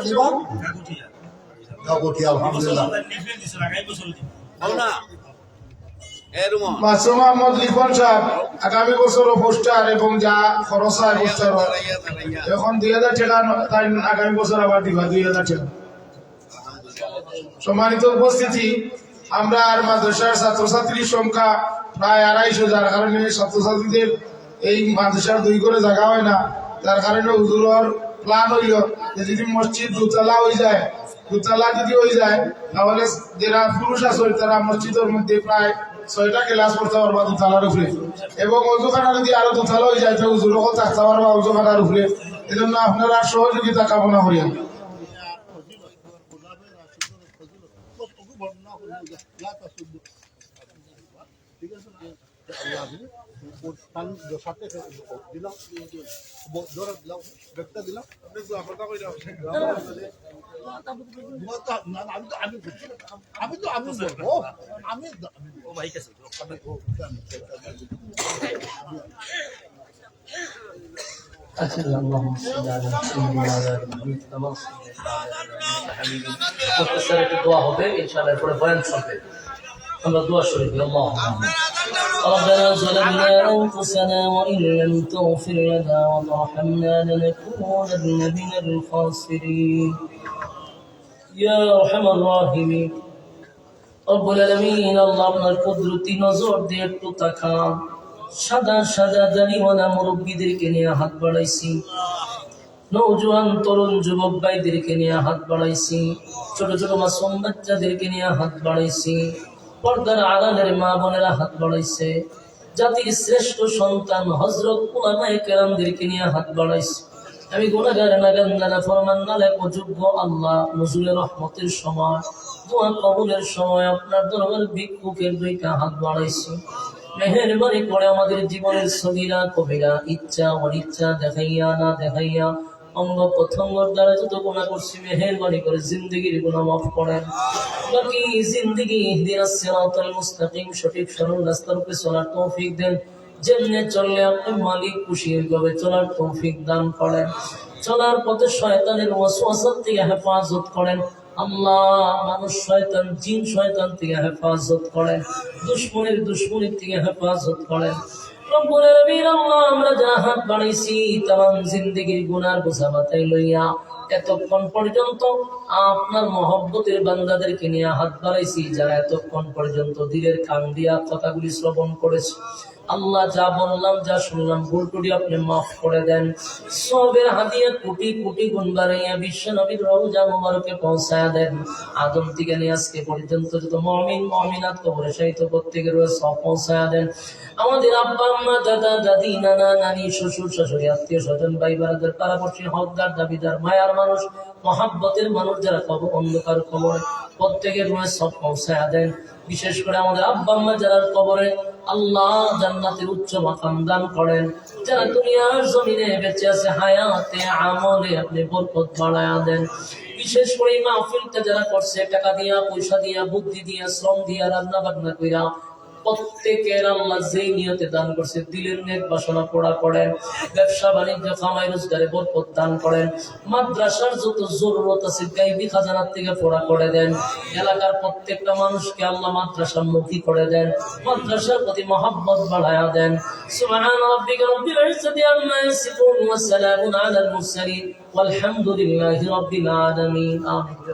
দিবা কাকুটি আলহামদুলিল্লাহ। মাসুম আহমদ লিখন সাহেব আগামী বছর পোস্টার এবং যা খরচ হয় পোস্টার এখন 2000 টাকা, তাই আগামী বছর আবার দিবা 2000 টাকা। সম্মানিত উপস্থিতি, আমরা আর মাদ্রাসার ছাত্রছাত্রীর সংখ্যা প্রায় 250, যার কারণে ছাত্রছাত্রীদের এই মাদ্রাসার 2 করে জায়গা হয় না। যার কারণে হুজুরের প্ল্যান হইল যে যদি মসজিদ দোতলা হয়ে যায়, দোতলা যদি হয়ে যায় তাহলে যারা পুরুষ আছে তারা মসজিদের মধ্যে প্রায় 6টা ক্লাস করতে পারবা দোতলার উপরে, এবং অজুখানা যদি আরো দোতলা হয়ে যায় তো হুজুর থাকতে পারবা অজুখানার উপরে। এজন্য আপনারা সহযোগিতা কামনা করি। اللهم صل على محمد وعلى ال محمد كما صليت على ابراهيم حميد مجيد। দোয়া হবে ইনশাআল্লাহ, পরে বয়ান চলবে। আমরা দোয়া শুরু করি। আল্লাহুম্মা ربنا ظلمنا أنفسنا وإن لم تغفر لنا وترحمنا لنكونن من الخاسرين يا أرحم الراحمين رب العالمين। আল্লাহ আপনার কুদরতি নজর দিয়ে একটু তাকান। সাদা সাদা দাড়িওয়ালা মুরব্বীদেরকে নিয়ে হাত বাড়াইছি, নওজোয়ান তরুণ যুবক ভাইদেরকে নিয়ে হাত বাড়াইছি, ছোট ছোট মাসুম বাচ্চাদেরকে নিয়ে হাত বাড়াইছি, পর্দার আড়ালের মা বোনেরা হাত বাড়াইছে, জাতির শ্রেষ্ঠ সন্তান হযরত উলামায়ে কেরামদেরকে নিয়ে হাত বাড়াইছে। আমি গুনাহগার নাগান্দানা ফরমান নালাক অযোগ্য আল্লাহ, নজরুলের রহমতের সময়, দোয়া কবুলের সময় আপনার দরবার ভিক্ষুকের 2টা হাত বাড়াইছি। মেহেরবানি করে আমাদের জীবনের সগীরা কবিরা ইচ্ছা অনিচ্ছা দেখাইয়া না দেখাইয়া অঙ্গ প্রত্যঙ্গের দ্বারা যত গুনাহ করছি মেহেরবানি করে জিন্দেগির গুনাহ মাফ করেন। বাকি জিন্দেগি ইহদিনাস সিরাতাল মুস্তাকিম, সঠিক সরল রাস্তার উপরে চলার তৌফিক দেন। যেমনে চললে আপনি মালিক খুশি হবে চলার তৌফিক দান করেন। চলার পথে শয়তানের ওয়াসওয়াসা থেকে হেফাজত করেন আল্লাহ। মানুষ শয়তান জিন শয়তান থেকে হেফাজত করেন, দুশমনের থেকে হেফাজত করেন। রব্বুল আলামিন আল্লাহ, আমরা যা হাত বাড়াইছি তামাম জিন্দেগির গুনার বোঝা মাথায় লইয়া এতক্ষণ পর্যন্ত আপনার মহব্বতের বান্দাদেরকে নিয়ে হাত বাড়াইছি, যারা এতক্ষণ পর্যন্ত দিলের কান দিয়া কথাগুলি শ্রবণ করেছে। আল্লাহ, যা বললাম যা শুনলাম ভুল ত্রুটি আপনি মাফ করে দেন। সবের হাদিয়া কোটি কোটি গুণ বাড়াইয়া বিশ্ব নবীর রওজা মুবারকে পৌঁছায়া দেন। আদম থেকে নিয়ে আজকে পর্যন্ত যত মুমিন মুমিনাত কবরে শাহিদ প্রত্যেকের সব পৌঁছায়া দেন। আমাদের আব্বা আম্মা দাদা দাদি নানা নানি শ্বশুর শাশুড়ি আত্মীয় স্বজন ভাই বারাদার পাড়াপড়শি হকদার দাবিদার মায়ার মানুষ মহাব্বতের মানুষ যারা কবর অন্ধকার কবরে প্রত্যেকের সব পৌঁছায়া দেন। বিশেষ করে আমাদের আব্বা আম্মা যারা কবরে আল্লাহ জান্নাতের উচ্চ মাকাম দান করেন। যারা দুনিয়ার জমিনে বেঁচে আছে হায়াতে আমলে আপনি বরকত বাড়ায়া দেন। বিশেষ করে এই মাহফিলটা যারা করছে টাকা দিয়া পয়সা দিয়া বুদ্ধি দিয়া শ্রম দিয়া রান্না বান্না কইরা প্রত্যেকের আল্লাহ যেই নিয়তে দান করছে দিলের নেক বাসনা পোড়া করেন, ব্যবসা বাণিজ্য কামাই রোজগারে বরকত দান করেন, মাদ্রাসার যত জরুরত আছে গাইবি খাজানার থেকে পোড়া করে দেন, এলাকার প্রত্যেকটা মানুষকে আল্লাহ মাদ্রাসামুখী করে দেন, মাদ্রাসার প্রতি মহব্বত বাড়ায়া দেন। সুবহান রাব্বিকা রাব্বিল ইজ্জাতি আম্মা ইয়াসিফুন ওয়া সালামুন আলাল মুরসালিন ওয়ালহামদুলিল্লাহি রাব্বিল আলামিন। আমিন।